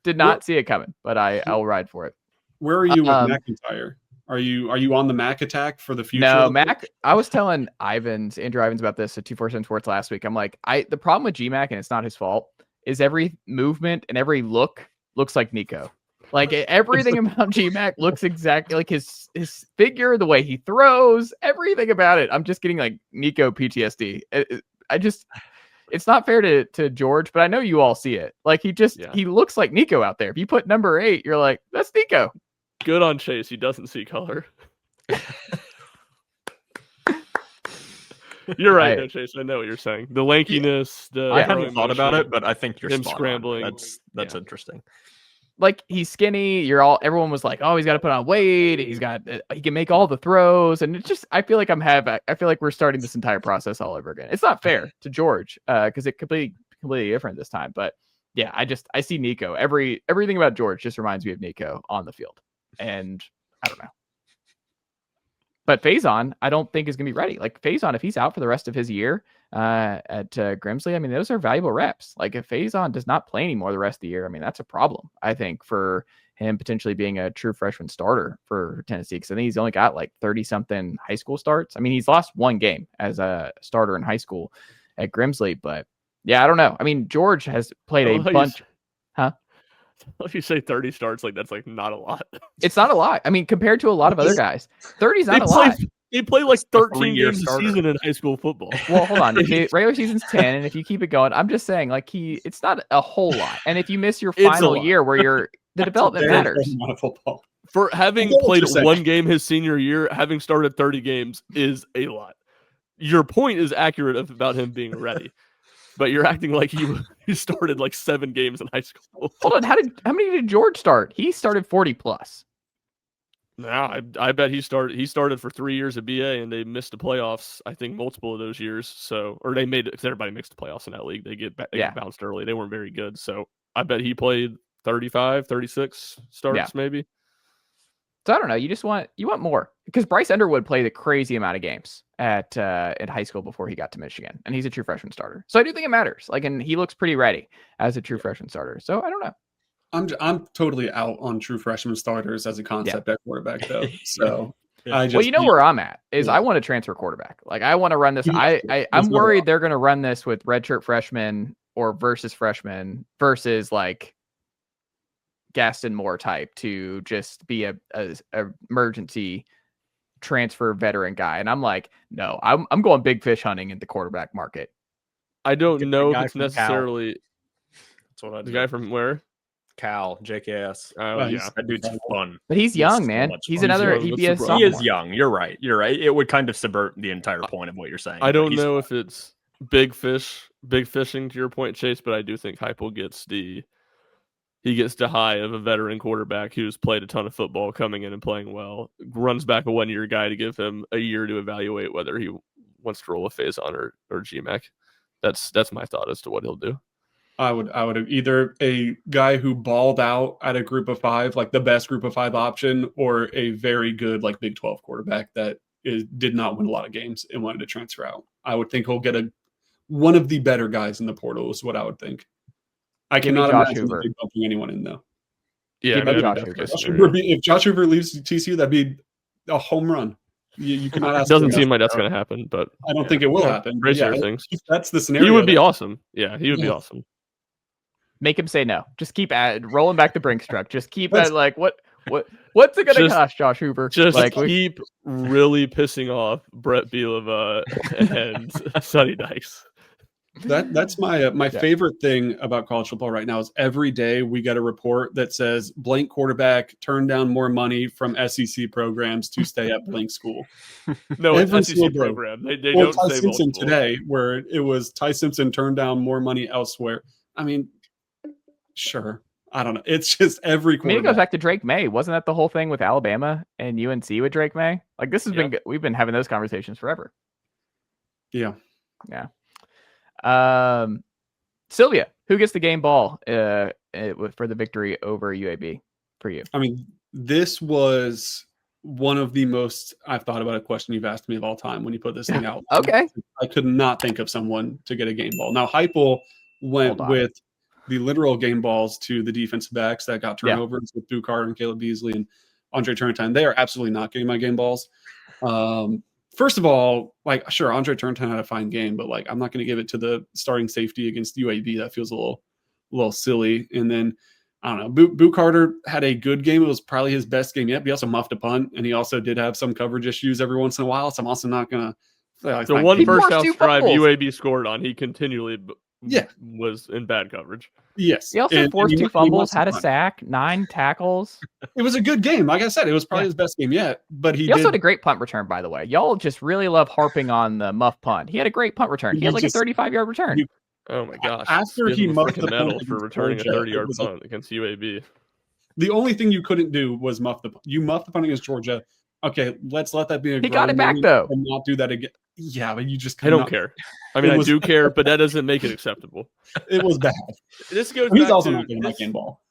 Did not see it coming. But I'll ride for it. Where are you with McIntyre? Are you on the Mac attack for the future? No, Mac. I was telling Andrew Ivins about this at 247 Sports last week. I'm like, the problem with GMAC, and it's not his fault, is every movement and every look looks like Nico. Like everything about GMAC looks exactly like his figure, the way he throws, everything about it. I'm just getting like Nico PTSD. It's not fair to George, but I know you all see it. Like he looks like Nico out there. If you put number 8, you're like, that's Nico. Good on Chase. He doesn't see color. You're right, though, Chase. I know what you're saying. The lankiness. I hadn't throwing thought about motion. it, but I think you're Him spot on. scrambling. That's interesting. Like he's skinny. Everyone was like, oh, he's got to put on weight. He can make all the throws. And it's just, I feel like we're starting this entire process all over again. It's not fair to George because it completely different this time. But yeah, I see Nico. Everything about George just reminds me of Nico on the field. And I don't know. But Faison, I don't think is going to be ready. Like Faison, if he's out for the rest of his year at Grimsley, I mean, those are valuable reps. Like if Faison does not play anymore the rest of the year, I mean, that's a problem, I think, for him potentially being a true freshman starter for Tennessee. Because I think he's only got like 30-something high school starts. I mean, he's lost one game as a starter in high school at Grimsley. But yeah, I don't know. I mean, George has played a bunch. If you say 30 starts, like that's like not a lot. It's not a lot. I mean, compared to a lot of other guys, 30 is not a lot. They play like 13 games a starter. season in high school football. Well, hold on. The regular season's 10, and if you keep it going, I'm just saying, like it's not a whole lot. And if you miss your final year where the development matters. Football. For having played one game his senior year, having started 30 games is a lot. Your point is accurate about him being ready. But you're acting like he started like 7 games in high school. Hold on, how many did George start? He started 40 plus. No, I bet he started for 3 years at BA and they missed the playoffs. I think multiple of those years. So, or they made it because everybody makes the playoffs in that league. They get bounced early. They weren't very good. So I bet he played 35, 36 starts maybe. So I don't know. You want more because Bryce Underwood played a crazy amount of games at high school before he got to Michigan, and he's a true freshman starter. So I do think it matters. Like, and he looks pretty ready as a true freshman starter. So I don't know. I'm totally out on true freshman starters as a concept at quarterback though. So well, you know where I'm at is I want to transfer quarterback. Like I want to run this. I'm worried they're going to run this with redshirt freshmen or versus freshmen versus like Gaston Moore type to just be a emergency transfer veteran guy. And I'm like, no, I'm going big fish hunting in the quarterback market. I don't know if it's necessarily. That's what I the guy from where? Cal, JKS. Oh yeah, That dude's fun. But he's young, so man. much He's fun. another. young, He'd that's be a the problem. He sophomore. is young. You're right. It would kind of subvert the entire point of what you're saying. I but don't he's know fun. if it's big fishing to your point, Chase, but I do think Heupel gets the high of a veteran quarterback who's played a ton of football, coming in and playing well, runs back a 1 year guy to give him a year to evaluate whether he wants to roll a phase on or GMAC. That's my thought as to what he'll do. I would have either a guy who balled out at a group of 5, like the best group of 5 option, or a very good like Big 12 quarterback that did not win a lot of games and wanted to transfer out. I would think he'll get one of the better guys in the portal is what I would think. I Give me cannot Josh imagine Hoover. that they bumping anyone in though. Yeah, Give me I mean, Josh that's Hoover. best Josh scenario. Hoover if Josh Hoover leaves TCU, that'd be a home run. You cannot ask. It doesn't for seem enough. like that's going to happen, but I don't think it will happen. But crazier yeah, things. if that's the scenario. He would be then- awesome. Yeah, he would be Yeah. awesome. Make him say no. Just keep rolling back the Brinks truck. Just keep That's- what's it gonna Just- cost, Josh Hoover? Just like keep really pissing off Brett Bielema and Sonny Dykes. That's my favorite thing about college football right now is every day we get a report that says blank quarterback turned down more money from SEC programs to stay at blank school. No, it's Every SEC single day. program. They Or don't Ty say Simpson multiple. today, where it was Ty Simpson turned down more money elsewhere. I mean, sure. I don't know. It's just every I mean, it quarterback. goes back to Drake May. Wasn't that the whole thing with Alabama and UNC with Drake May? Like this has Yeah. been we've been having those conversations forever. Yeah. Sylvia, who gets the game ball for the victory over UAB for you? I mean, this was one of the most I've thought about a question you've asked me of all time when you put this thing out. Okay. I could not think of someone to get a game ball. Now, Heupel went Hold on. with the literal game balls to the defensive backs that got turnovers with Bukar and Caleb Beasley and Andre Turntine. They are absolutely not getting my game balls. First of all, like, sure, Andre Turntine had a fine game, but like, I'm not going to give it to the starting safety against UAB. That feels a little silly. And then I don't know. Boo Carter had a good game. It was probably his best game yet. But he also muffed a punt, and he also did have some coverage issues every once in a while. So I'm also not going to. The one He first forced down 2 drive fumbles. UAB scored on, he continually Yeah. was in bad coverage. Yes. He also And forced he 2 muffed fumbles, the had a punt. sack, 9 tackles. It was a good game. Like I said, it was probably Yeah. his best game yet. But He also had a great punt return, by the way. Y'all just really love harping on the muff punt. He had a great punt return. He had like a 35-yard return. Oh my gosh! After Give he him a muffed freaking the punt medal for against returning a Georgia, 30-yard it was like- punt against UAB. The only thing you couldn't do was muff the punt. You muffed the punt against Georgia. Okay, let's let that be a He got growing it back, moment though. and not do that again. Yeah, but you just I don't cannot- care. I mean, It I was- do care, but that doesn't make it acceptable. It was bad. This goes He's back also to not getting my this, game ball.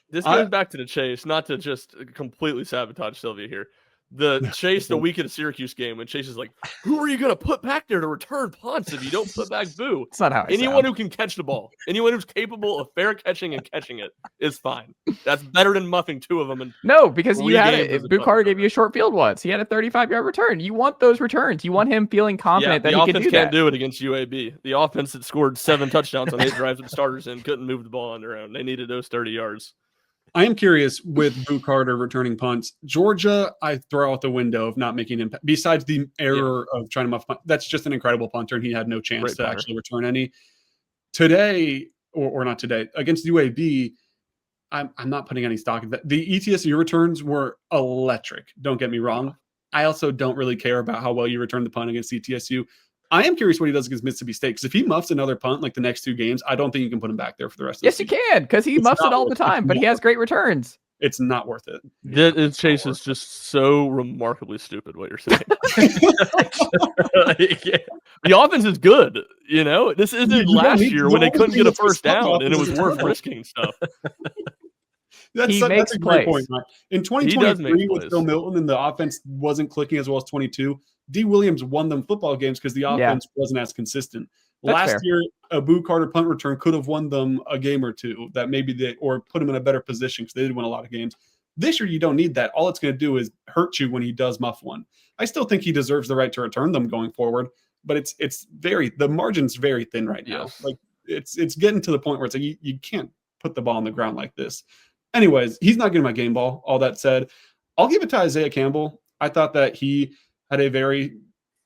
this I- goes back to the chase, not to just completely sabotage Sylvia here. The chase the week of the Syracuse game when Chase is like, "Who are you going to put back there to return punts if you don't put back Boo?" It's not how I Anyone sound. who can catch the ball, anyone who's capable of fair catching and catching it is fine. That's better than muffing 2 of them. And No, because 3 you had games it. as a Boo punt Carter gave returner. you a short field once. He had a 35-yard return. You want those returns. You want him feeling confident the that he can offense do can't that. do it against UAB. The offense that scored 7 touchdowns on 8 drives with starters and couldn't move the ball on their own. They needed those 30 yards. I am curious with Boo Carter returning punts. Georgia, I throw out the window of not making impact. Besides the error of trying to muff punt, that's just an incredible punter, and he had no chance Great to punter. actually return any. Today, or not today, against UAB, I'm not putting any stock in that. The E ETSU returns were electric. Don't get me wrong. I also don't really care about how well you return the punt against ETSU. I am curious what he does against Mississippi State, because if he muffs another punt like the next 2 games, I don't think you can put him back there for the rest of the Yes, you season. can, because he It's muffs not it all the worth it. time, but he has great returns. It's not worth it. This chase is just so remarkably stupid what you're saying. The offense is good. You know, this isn't You don't last need- year the when they only couldn't thing get a that's just first down and it was offense is worth terrible. risking stuff. He That's makes a great plays. point, Mike. In does make 2023, with plays. Bill Milton and the offense wasn't clicking as well as 22, D. Williams won them football games because the offense wasn't as consistent. That's Last fair. year, a Boo Carter punt return could have won them a game or 2 that maybe or put them in a better position because they did win a lot of games. This year, you don't need that. All it's going to do is hurt you when he does muff one. I still think he deserves the right to return them going forward, but the margin's very thin right now. Yes. Like it's getting to the point where it's like you can't put the ball on the ground like this. Anyways, he's not getting my game ball. All that said, I'll give it to Isaiah Campbell. I thought that he had a very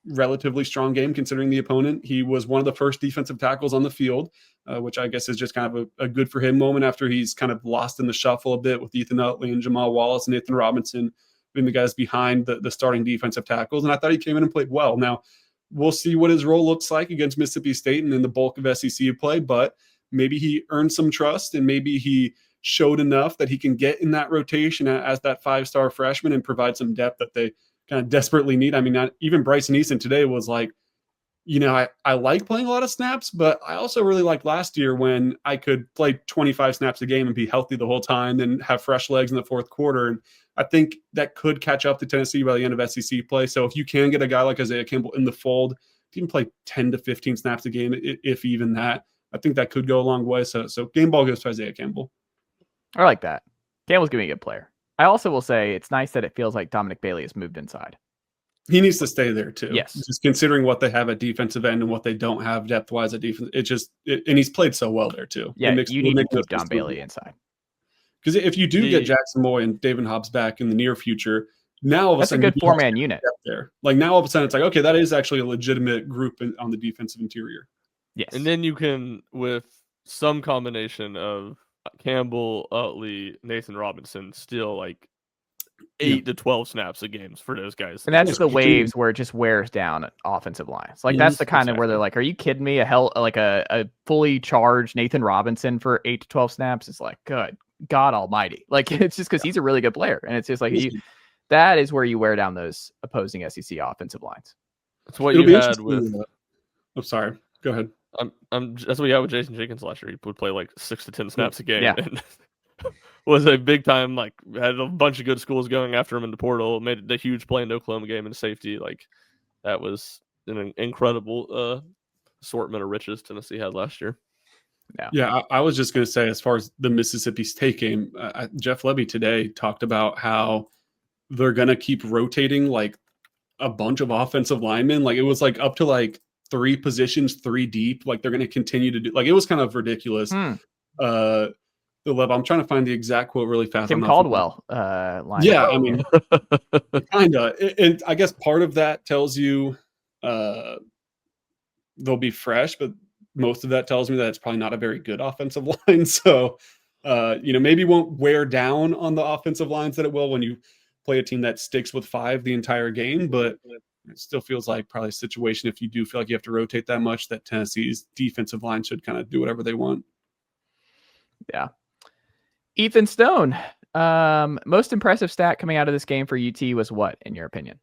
relatively strong game considering the opponent. He was one of the first defensive tackles on the field, which I guess is just kind of a good for him moment after he's kind of lost in the shuffle a bit with Ethan Utley and Jamal Wallace and Nathan Robinson being the guys behind the starting defensive tackles. And I thought he came in and played well. Now, we'll see what his role looks like against Mississippi State and in the bulk of SEC play, but maybe he earned some trust and maybe he showed enough that he can get in that rotation as that 5-star freshman and provide some depth that they kind of desperately need. I mean, even Bryson Easton today was like, I like playing a lot of snaps, but I also really liked last year when I could play 25 snaps a game and be healthy the whole time and have fresh legs in the fourth quarter. And I think that could catch up to Tennessee by the end of SEC play. So if you can get a guy like Isaiah Campbell in the fold, if you can play 10 to 15 snaps a game, if even that, I think that could go a long way. So game ball goes to Isaiah Campbell. I like that. Campbell's going to be a good player. I also will say it's nice that it feels like Dominic Bailey has moved inside. He needs to stay there too. Yes. Just considering what they have at defensive end and what they don't have depth-wise at defense. And he's played so well there too. Yeah, you need to keep Dom Bailey inside. Because if you do get Jackson Moy and David Hobbs back in the near future, now all of a sudden that's a good 4-man unit there. Like now all of a sudden it's like, okay, that is actually a legitimate group on the defensive interior. Yes. And then you can, with some combination of Campbell, Utley, Nathan Robinson, still like 8 to 12 snaps a game for those guys. And that's the waves where it just wears down offensive lines. Like that's the kind of where they're like, are you kidding me? A fully charged Nathan Robinson for 8 to 12 snaps is like, good God almighty. Like it's just because he's a really good player. And it's just like, that is where you wear down those opposing SEC offensive lines. That's what you had with. I'm sorry. Go ahead. That's what you had with Jason Jenkins last year. He would play like 6 to 10 snaps a game. Yeah. And was a big time, like had a bunch of good schools going after him in the portal, made the huge play in the Oklahoma game in safety. Like that was an incredible assortment of riches Tennessee had last year. Yeah, I was just going to say, as far as the Mississippi State game, Jeff Lebby today talked about how they're going to keep rotating like a bunch of offensive linemen. Like it was like up to like 3 positions, 3 deep. Like they're going to continue to do. Like it was kind of ridiculous. The level. I'm trying to find the exact quote really fast. Tim Caldwell. Yeah, I mean, kind of. And I guess part of that tells you they'll be fresh, but most of that tells me that it's probably not a very good offensive line. So, maybe won't wear down on the offensive lines that it will when you play a team that sticks with 5 the entire game. But it still feels like probably a situation, if you do feel like you have to rotate that much, that Tennessee's defensive line should kind of do whatever they want. Yeah. Ethan Stone, most impressive stat coming out of this game for UT was what, in your opinion?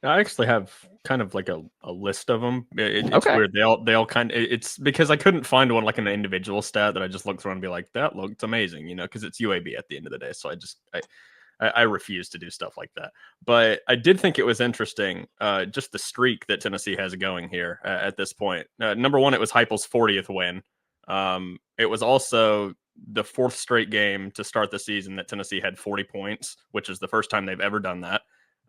I actually have kind of like a list of them. It's weird. They all kind of, it's because I couldn't find one like an individual stat that I just looked through and be like, that looked amazing, because it's UAB at the end of the day. So I refuse to do stuff like that. But I did think it was interesting, just the streak that Tennessee has going here at this point. Number one, it was Heupel's 40th win. It was also the 4th straight game to start the season that Tennessee had 40 points, which is the first time they've ever done that.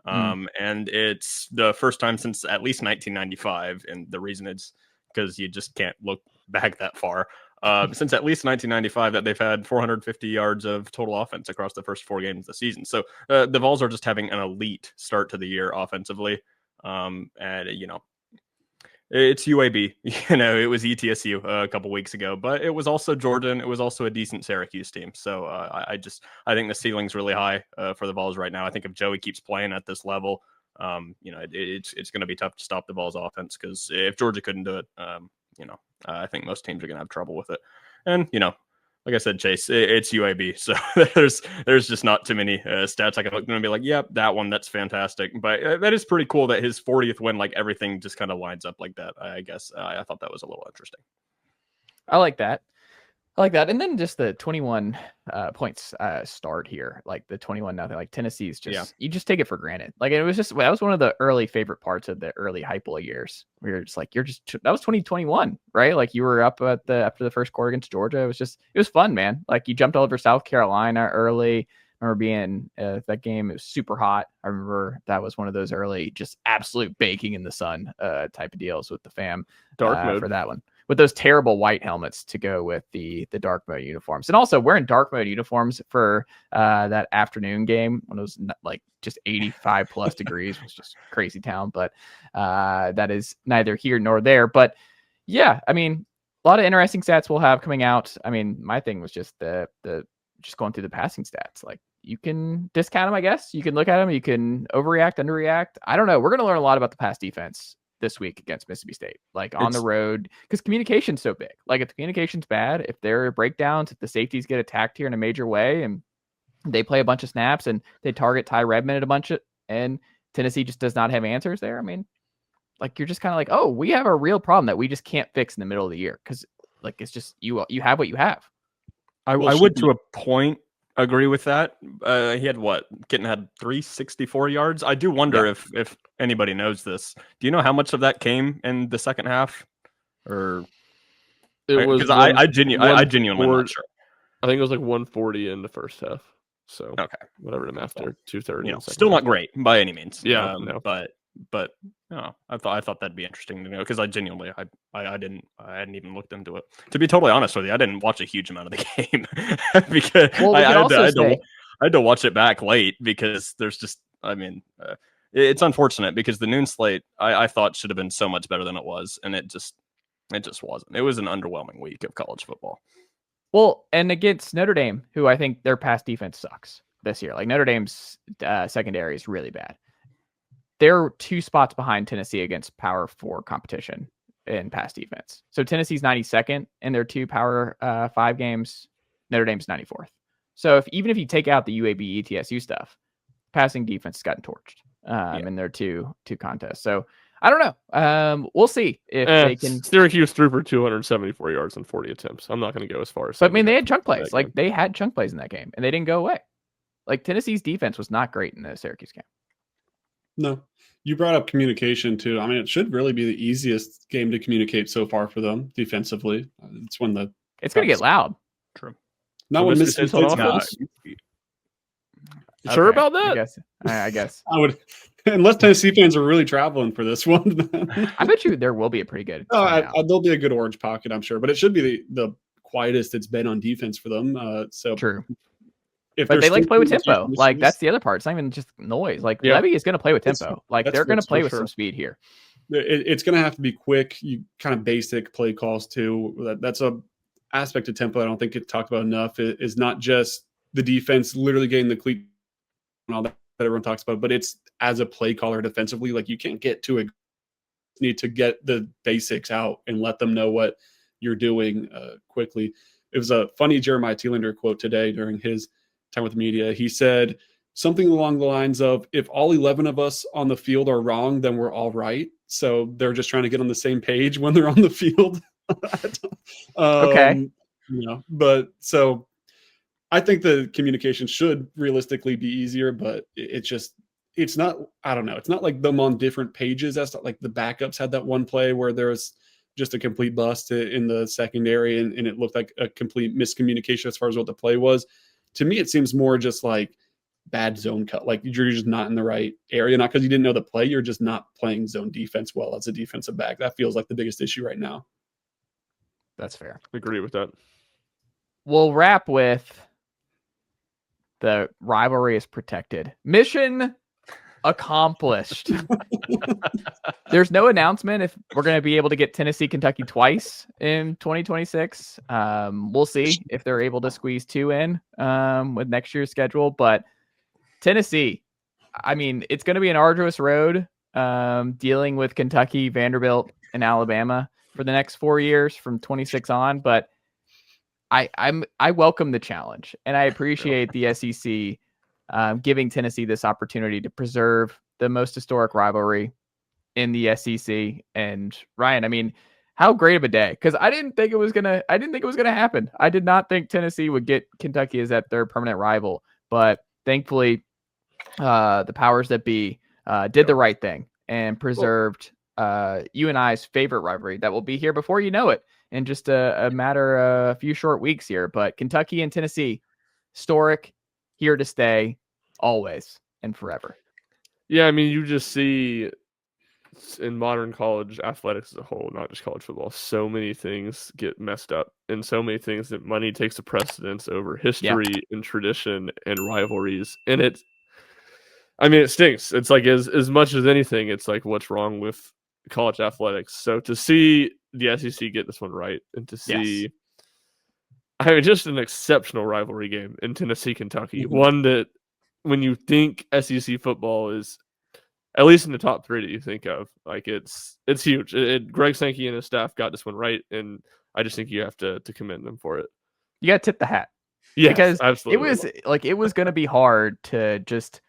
And it's the first time since at least 1995. And the reason is because you just can't look back that far. Since at least 1995 that they've had 450 yards of total offense across the first 4 games of the season. So the Vols are just having an elite start to the year offensively. It's UAB, it was ETSU a couple weeks ago, but it was also Georgia, and it was also a decent Syracuse team. So I think the ceiling's really high for the Vols right now. I think if Joey keeps playing at this level, it's going to be tough to stop the Vols offense, because if Georgia couldn't do it, I think most teams are going to have trouble with it. And, like I said, Chase, it's UAB. So there's just not too many stats I can look at and be like, yep, that one, that's fantastic. But that is pretty cool that his 40th win, like everything just kind of lines up like that. I guess I thought that was a little interesting. I like that. And then just the 21 points start here, like the 21-0, like Tennessee's just, you just take it for granted. Like that was one of the early favorite parts of the early Heupel years. We were just like, that was 2021, right? Like you were up after the first quarter against Georgia. It was fun, man. Like you jumped all over South Carolina early. I remember being that game, it was super hot. I remember that was one of those early, just absolute baking in the sun type of deals with the fam dark mode for that one. with those terrible white helmets to go with the dark mode uniforms. And also wearing dark mode uniforms for that afternoon game when it was like just 85 plus degrees was just crazy town. But that is neither here nor there. But yeah, I mean, a lot of interesting stats we'll have coming out. I mean, my thing was just the just going through the passing stats. Like, you can discount them, I guess. You can look at them. You can overreact, underreact. I don't know. We're going to learn a lot about the pass defense this week against Mississippi State, like on the road, because communication's so big. Like, if the communication's bad, if there are breakdowns, if the safeties get attacked here in a major way and they play a bunch of snaps and they target Ty Redmond and Tennessee just does not have answers there. I mean, like, you're just kind of like, oh, we have a real problem that we just can't fix in the middle of the year. Cause like, it's just, you have what you have. I would to a point agree with that. He had Kitten had 364 yards. I do wonder if anybody knows this. Do you know how much of that came in the second half? Or it was because I genuinely not sure. I think it was like 140 in the first half. So okay, whatever them after 230. Still not great by any means. Yeah, no. But no, I thought that'd be interesting to know, because I genuinely I hadn't even looked into it. To be totally honest with you, I didn't watch a huge amount of the game because I had to watch it back late, because there's just, I mean, it's unfortunate because the noon slate I thought should have been so much better than it was, and it just wasn't. It was an underwhelming week of college football. Well, and against Notre Dame, who I think their pass defense sucks this year. Like, Notre Dame's secondary is really bad. They're 2 spots behind Tennessee against Power 4 competition in pass defense. So Tennessee's 92nd in their 2 Power 5 games. Notre Dame's 94th. So even if you take out the UAB ETSU stuff, passing defense has gotten torched in their two contests. So I don't know. We'll see if they can. Syracuse threw for 274 yards on 40 attempts. I'm not going to go as far as. But I mean, they had chunk plays. Like, they had chunk plays in that game, and they didn't go away. Like, Tennessee's defense was not great in the Syracuse game. No, you brought up communication too. I mean, it should really be the easiest game to communicate so far for them defensively. It's when it's going to get loud. True. Not when Mississippi State's not. Sure about that? I guess. I would, unless Tennessee fans are really traveling for this one. I bet you there will be a pretty good. There'll be a good orange pocket, I'm sure, but it should be the quietest it's been on defense for them. So true. But they like to play with tempo. Like, that's the other part. It's not even just noise. Like, Levy is going to play with tempo. Like, they're going to play with some speed here. It's going to have to be quick. You kind of basic play calls too. That's a aspect of tempo I don't think it talked about enough. It is not just the defense literally getting the cleat and all that everyone talks about, but it's as a play caller defensively. Like, you can't get to it. You need to get the basics out and let them know what you're doing quickly. It was a funny Jeremiah Thielander quote today during his time with the media. He said something along the lines of, if all 11 of us on the field are wrong, then we're all right. So they're just trying to get on the same page when they're on the field. Okay. But so I think the communication should realistically be easier, but it's not, I don't know. It's not like them on different pages. That's not like the backups had that one play where there was just a complete bust in the secondary and it looked like a complete miscommunication as far as what the play was. To me, it seems more just like bad zone cut. Like, you're just not in the right area. Not because you didn't know the play. You're just not playing zone defense well as a defensive back. That feels like the biggest issue right now. That's fair. I agree with that. We'll wrap with the rivalry is protected. Mission accomplished. There's no announcement if we're going to be able to get Tennessee, Kentucky twice in 2026. We'll see if they're able to squeeze 2 in with next year's schedule. But Tennessee, I mean, it's going to be an arduous road dealing with Kentucky, Vanderbilt, and Alabama for the next 4 years from 26 on. But I welcome the challenge, and I appreciate the SEC giving Tennessee this opportunity to preserve the most historic rivalry in the SEC. And Ryan, I mean, how great of a day, because I didn't think it was gonna happen. I did not think Tennessee would get Kentucky as their permanent rival, but thankfully the powers that be did the right thing and preserved you and I's favorite rivalry that will be here before you know it in just a matter of a few short weeks here. But Kentucky and Tennessee, historic, here to stay, always and forever. Yeah, I mean, you just see in modern college athletics as a whole, not just college football, so many things get messed up, and so many things that money takes a precedence over history and tradition and rivalries. And it stinks. It's like as much as anything, it's like what's wrong with college athletics. So to see the SEC get this one right, and to see, just an exceptional rivalry game in Tennessee, Kentucky, one that when you think SEC football is at least in the top 3 that you think of, like it's huge. Greg Sankey and his staff got this one right, and I just think you have to commend them for it. You got to tip the hat. Yeah, because absolutely. it was going to be hard to just,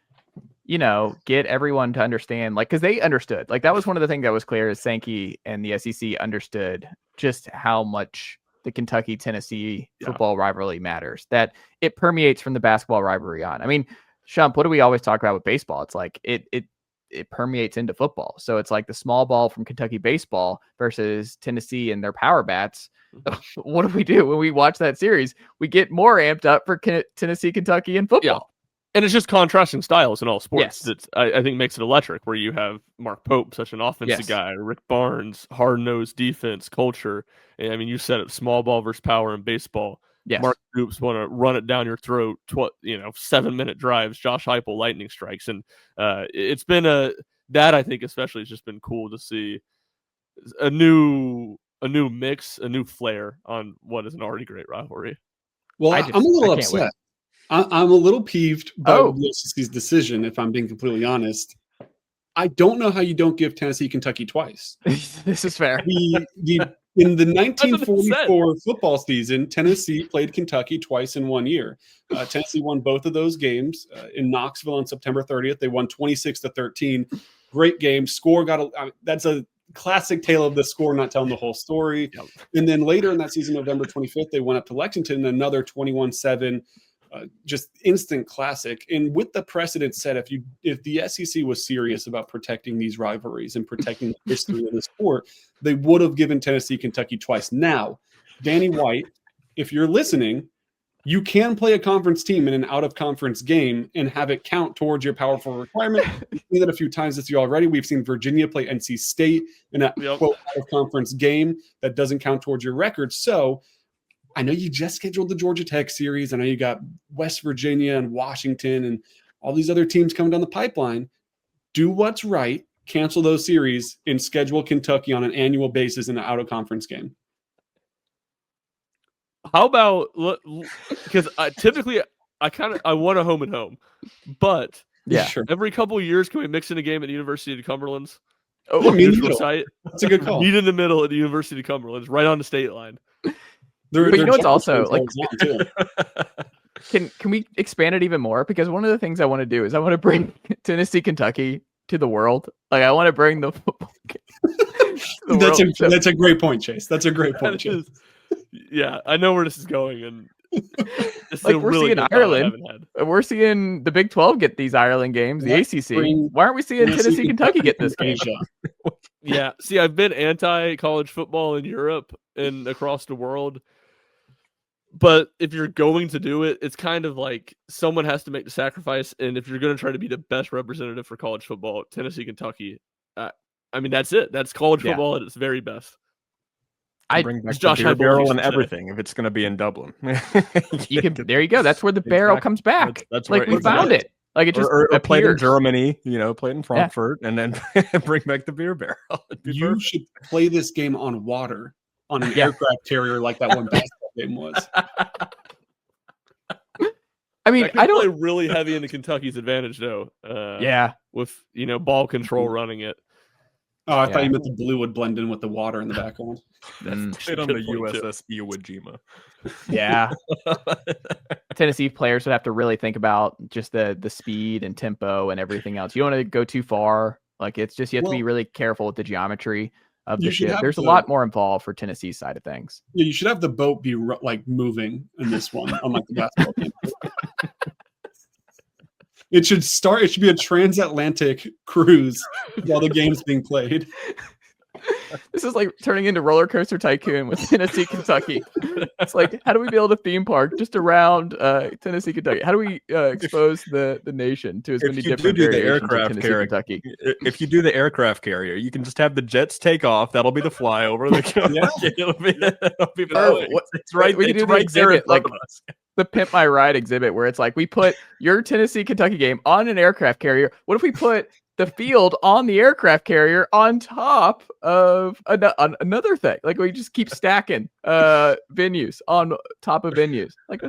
get everyone to understand, because they understood. That was one of the things that was clear is Sankey and the SEC understood just how much the Kentucky-Tennessee football rivalry matters, that it permeates from the basketball rivalry on. I mean, Shump, what do we always talk about with baseball? It's like it permeates into football. So it's like the small ball from Kentucky baseball versus Tennessee and their power bats. What do we do when we watch that series? We get more amped up for Tennessee, Kentucky, and football. And it's just contrasting styles in all sports. Yes. That's I think makes it electric, where you have Mark Pope, such an offensive guy, Rick Barnes, hard-nosed defense, culture. And I mean, you said it, small ball versus power in baseball. Yes. Mark Stoops want to run it down your throat, 7-minute drives, Josh Heupel lightning strikes. And it's been that I think especially has just been cool to see a new mix, a new flair on what is an already great rivalry. Well, I'm a little upset. I'm a little peeved by the SEC's decision, if I'm being completely honest. I don't know how you don't give Tennessee, Kentucky twice. This is fair. In the 1944 football season, Tennessee played Kentucky twice in 1 year. Tennessee won both of those games in Knoxville on September 30th. They won 26-13. Great game. Score that's a classic tale of the score not telling the whole story. Yep. And then later in that season, November 25th, they went up to Lexington, another 21-7. Just instant classic. And with the precedent set, if the SEC was serious about protecting these rivalries and protecting the history of the sport, they would have given Tennessee, Kentucky twice. Now, Danny White, if you're listening, you can play a conference team in an out-of-conference game and have it count towards your Power 4 requirement. We've seen that a few times this year already. We've seen Virginia play NC State in a quote out-of-conference game that doesn't count towards your record. So I know you just scheduled the Georgia Tech series. I know you got West Virginia and Washington and all these other teams coming down the pipeline. Do what's right, cancel those series, and schedule Kentucky on an annual basis in an out-of-conference game. How about, because typically I want a home and home, but Sure. Every couple of years, can we mix in a game at the University of Cumberland's? Neutral site. That's a good call. Meet in the middle at the University of Cumberland's, right on the state line. But you know what's also can we expand it even more? Because one of the things I want to do is I want to bring Tennessee, Kentucky to the world. I want to bring the football game. That's a great point, Chase. That's a great point, Chase. Yeah, I know where this is going, and we're seeing Ireland. We're seeing the Big 12 get these Ireland games. The ACC. Why aren't we seeing Tennessee, Kentucky get this game? Yeah. See, I've been anti-college football in Europe and across the world. But if you're going to do it, it's kind of like someone has to make the sacrifice. And if you're going to try to be the best representative for college football, Tennessee, Kentucky, that's it. That's college football at its very best. I bring back the beer barrel and everything if it's going to be in Dublin. There you go. That's where the barrel comes back. That's like we found it. Like it just played in Germany, played in Frankfurt, and then bring back the beer barrel. You should play this game on water on an aircraft carrier like that one basketball game was. I mean, I don't play really heavy into Kentucky's advantage though. With ball control running it. Oh, I thought you meant the blue would blend in with the water in the background. Played on the USS Iwo Jima. Yeah. Tennessee players would have to really think about just the speed and tempo and everything else. You don't want to go too far. It's just, you have to be really careful with the geometry of the ship. There's a lot more involved for Tennessee's side of things. Yeah, you should have the boat be moving in this one, unlike the basketball game. It should be a transatlantic cruise while the game's being played. This is like turning into Roller Coaster Tycoon with Tennessee, Kentucky. It's like, how do we build a theme park just around Tennessee, Kentucky? How do we expose the nation to as many different variations of Tennessee, Kentucky? If you do the aircraft carrier, you can just have the jets take off. That'll be the flyover. It'll be it's right. We can do the exhibit, like the Pimp My Ride exhibit, where it's like we put your Tennessee, Kentucky game on an aircraft carrier. What if we put the field on the aircraft carrier on top of another thing? Like we just keep stacking venues on top of venues. Like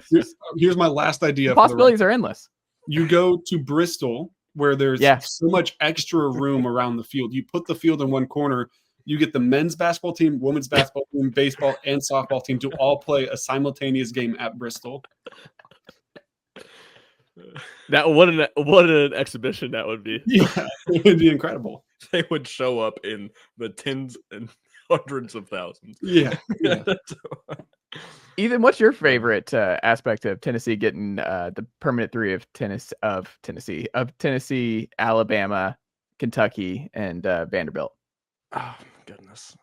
here's my last idea. The possibilities are endless. You go to Bristol, where there's so much extra room around the field. You put the field in one corner. You get the men's basketball team, women's basketball team, baseball, and softball team to all play a simultaneous game at Bristol. What an exhibition that would be. Yeah, it would be incredible. They would show up in the tens and hundreds of thousands. Yeah. Ethan, what's your favorite aspect of Tennessee getting the permanent 3 of Tennessee, Alabama, Kentucky, and Vanderbilt? Oh my goodness.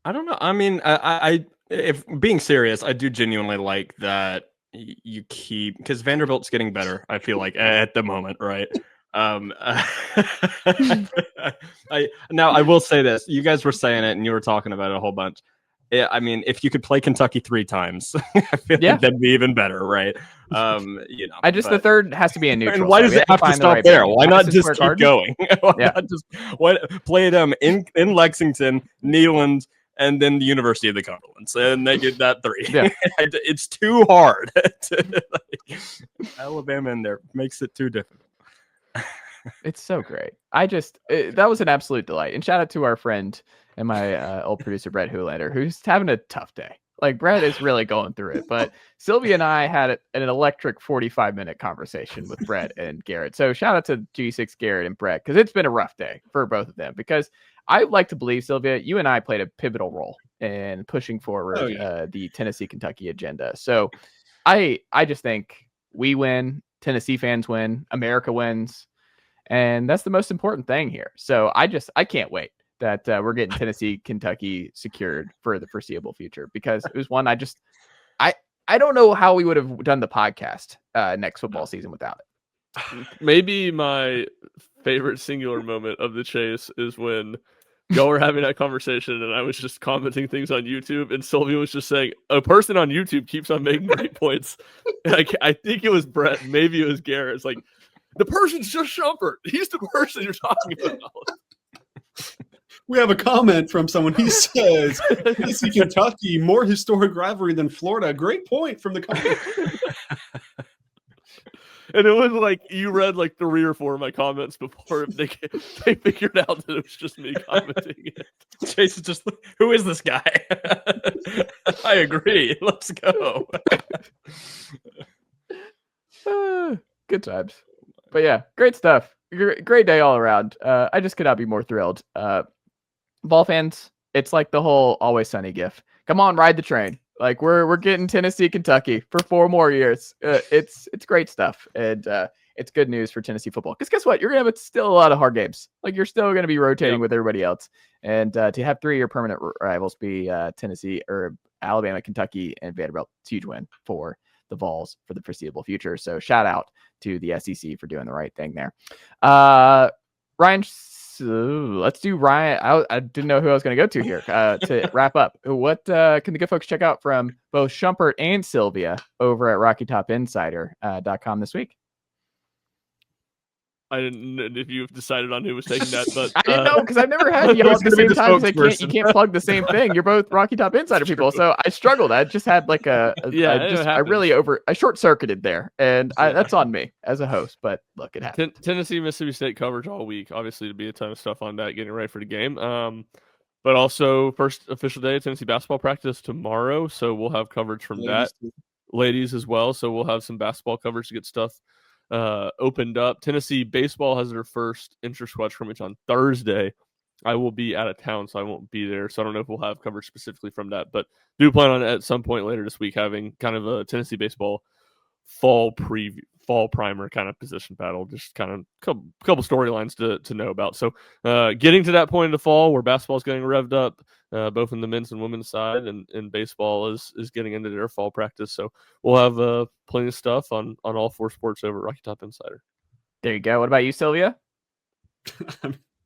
I don't know. I mean, I if being serious, I do genuinely like that you keep, because Vanderbilt's getting better, I feel like, at the moment, right? I will say this. You guys were saying it and you were talking about it a whole bunch. I mean, if you could play Kentucky 3 times, I feel like that'd be even better, right? The third has to be a neutral. And why does it have to stop there? Why not just keep going? Why play them in Lexington, Neyland, and then the University of the Cumberlands, and they get that 3. Yeah. It's too hard. Alabama in there makes it too difficult. It's so great. That was an absolute delight. And shout out to our friend and my old producer, Brett Hoolander, who's having a tough day. Like, Brett is really going through it. But Sylvia and I had an electric 45-minute conversation with Brett and Garrett. So shout out to G6 Garrett and Brett, because it's been a rough day for both of them. Because I like to believe, Sylvia, you and I played a pivotal role in pushing forward the Tennessee-Kentucky agenda. So I just think we win, Tennessee fans win, America wins. And that's the most important thing here. So I can't wait that we're getting Tennessee, Kentucky secured for the foreseeable future, because it was one I don't know how we would have done the podcast next football season without it. Maybe my favorite singular moment of the chase is when y'all were having that conversation and I was just commenting things on YouTube, and Sylvia was just saying, a person on YouTube keeps on making great points. I think it was Brett, maybe it was Garrett. It's like, the person's just Schumpert. He's the person you're talking about. We have a comment from someone. He says, Tennessee, Kentucky, more historic rivalry than Florida. Great point from the comment. And it was like, you read like 3 or 4 of my comments before they figured out that it was just me commenting it. Chase is just, who is this guy? I agree. Let's go. Good times. But yeah, great stuff. Great day all around. I just could not be more thrilled. Vol fans, it's like the whole Always Sunny gif. Come on, ride the train. Like we're getting Tennessee, Kentucky for 4 more years. It's great stuff, and it's good news for Tennessee football. Because guess what? You're gonna have still a lot of hard games. Like you're still gonna be rotating with everybody else, and to have 3 of your permanent rivals be Tennessee or Alabama, Kentucky, and Vanderbilt, it's a huge win for the Vols for the foreseeable future. So shout out to the SEC for doing the right thing there. Ryan, so let's do Ryan. I didn't know who I was going to go to here to wrap up. What can the good folks check out from both Schumpert and Sylvia over at RockyTopInsider.com this week? I didn't know if you've decided on who was taking that, but I didn't know, because I've never had you all at the same time. You can't plug the same thing. You're both Rocky Top Insider people, so I struggled. I just had like I short circuited there, and that's on me as a host. But look, it happened. Tennessee, Mississippi State coverage all week. Obviously, to be a ton of stuff on that, getting ready for the game. But also first official day of Tennessee basketball practice tomorrow, so we'll have coverage from ladies as well. So we'll have some basketball coverage to get stuff opened up. Tennessee baseball has their first inter-squad scrimmage on Thursday. I will be out of town, so I won't be there. So I don't know if we'll have coverage specifically from that, but do plan on at some point later this week having kind of a Tennessee baseball fall fall primer kind of position battle, just kind of couple storylines to know about. So getting to that point in the fall where basketball is getting revved up, both in the men's and women's side, and baseball is getting into their fall practice. So we'll have plenty of stuff on all 4 sports over at Rocky Top Insider. There you go. What about you, Sylvia?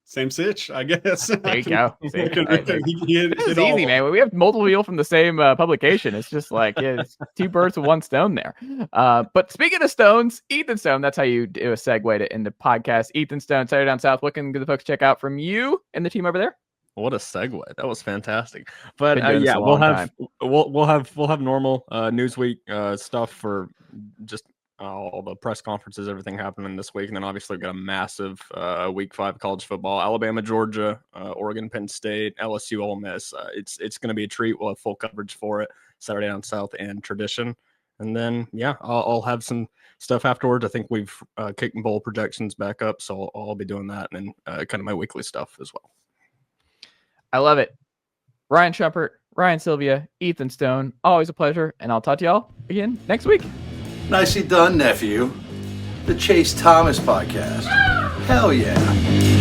Same sitch, I guess. There you go. See? This is all. easy, man. We have multiple people from the same publication. It's just like it's 2 birds with 1 stone there. But speaking of stones, Ethan Stone, that's how you do a segue to end the podcast. Ethan Stone, Saturday Down South. What can the folks check out from you and the team over there? What a segue! That was fantastic. But yeah, we'll have normal Newsweek stuff for just all the press conferences, everything happening this week, and then obviously we've got a massive week 5 college football: Alabama, Georgia, Oregon, Penn State, LSU, Ole Miss. It's going to be a treat. We'll have full coverage for it, Saturday Down South and Tradition, and then I'll have some stuff afterwards. I think we've kicked bowl projections back up, so I'll be doing that, and then kind of my weekly stuff as well. I love it. Ryan Schumpert, Ryan Sylvia, Ethan Stone, always a pleasure, and I'll talk to y'all again next week. Nicely done, nephew. The Chase Thomas Podcast. Hell yeah.